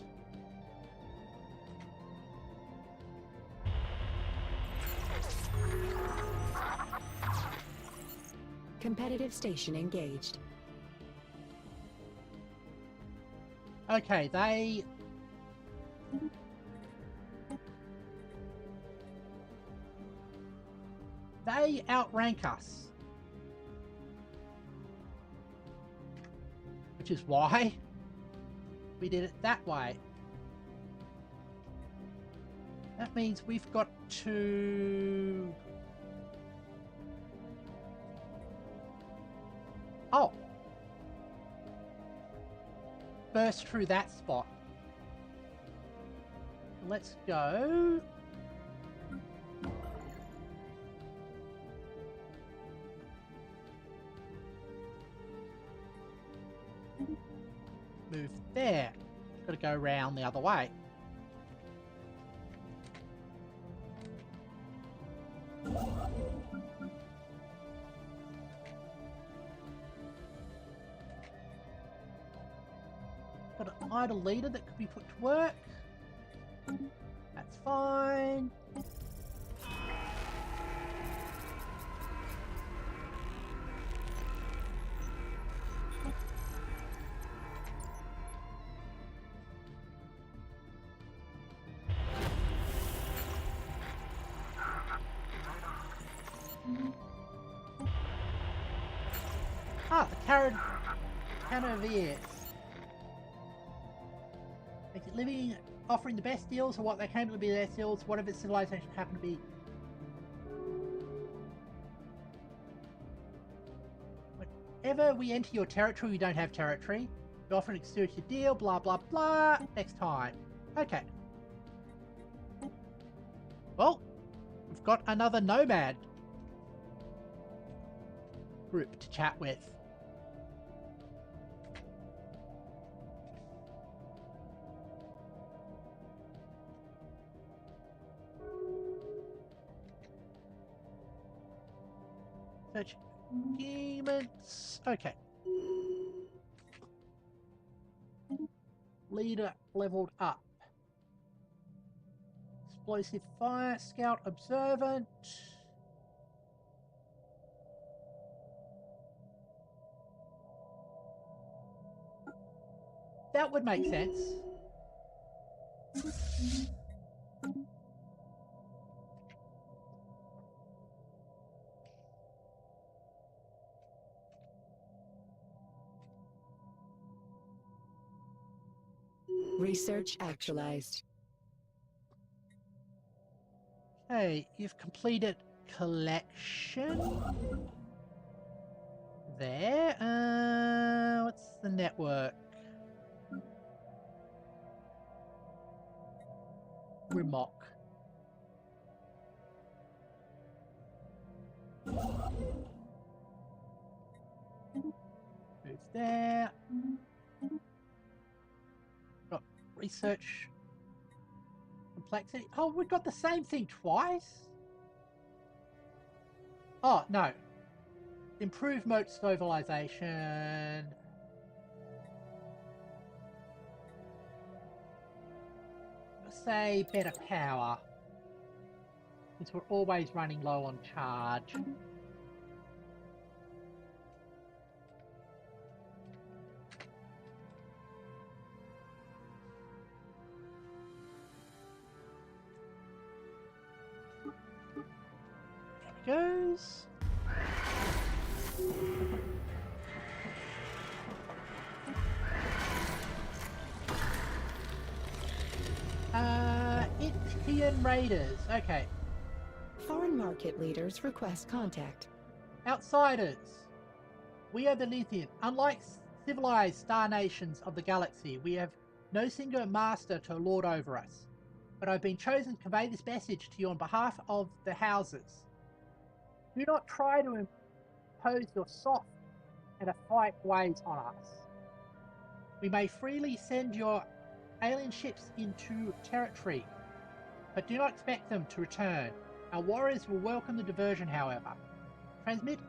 Competitive station engaged. Okay, they outrank us. Which is why we did it that way. That means we've got to... Oh! Burst through that spot. Let's go... Move there. Got to go around the other way. Got an idle leader that could be put to work. That's fine. Ah, the Canaviers. Makes it living, offering the best deals or what they claim to be their deals, whatever civilization happen to be. Whenever we enter your territory, we don't have territory. We offer an exclusive deal, blah blah blah. Next time. Okay. Well, we've got another nomad group to chat with. Search achievements. Okay. Leader leveled up. Explosive fire, scout observant. That would make sense. Research actualized. Okay, you've completed collection. There. What's the network? Remok. Move there. Got research complexity. Oh, we've got the same thing twice. Oh, no. Improved moat stabilization. Say better power, since we're always running low on charge. There it goes. Indian Raiders. Okay. Foreign market leaders request contact. Outsiders. We are the Lithian. Unlike civilized star nations of the galaxy, we have no single master to lord over us. But I've been chosen to convey this message to you on behalf of the houses. Do not try to impose your soft and fight ways on us. We may freely send your alien ships into territory, but do not expect them to return. Our warriors will welcome the diversion, however. Transmit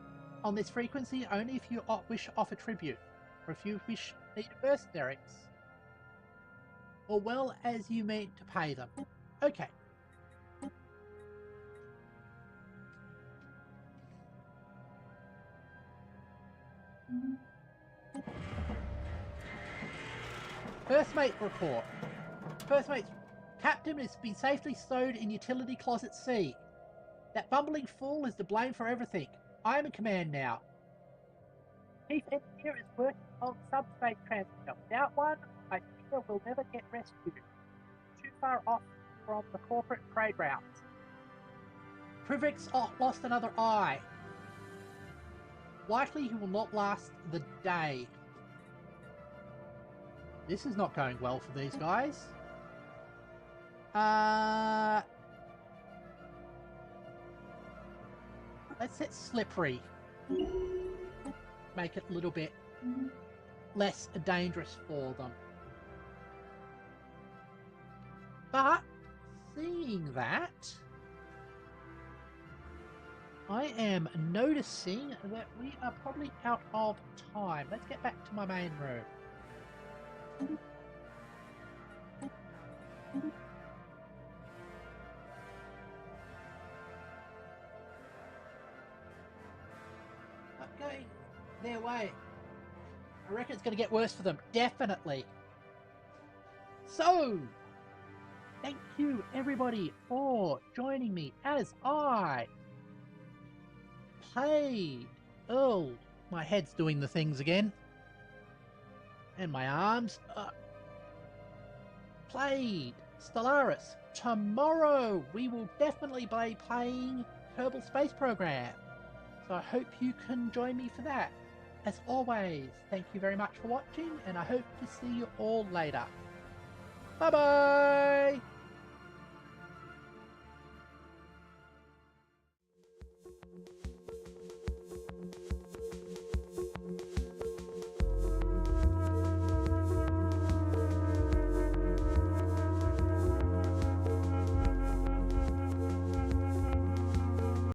on this frequency only if you wish to offer tribute, or if you wish to need mercenaries, or well as you mean to pay them. Okay. First mate report. First mate's captain has been safely stowed in utility closet C. That bumbling fool is to blame for everything. I am in command now. Chief engineer is working on subspace transmitter. Without one, I fear we'll never get rescued. Too far off from the corporate trade routes. Privix lost another eye. Likely he will not last the day. This is not going well for these guys. Let's hit slippery. Make it a little bit less dangerous for them. But seeing that, I am noticing that we are probably out of time. Let's get back to my main room. Okay, their way. I reckon it's going to get worse for them. Definitely. So, thank you everybody for joining me as I played. Oh, my head's doing the things again. And my arms played Stellaris. Tomorrow we will definitely be playing Kerbal Space Program. So I hope you can join me for that. As always, thank you very much for watching, and I hope to see you all later. Bye bye!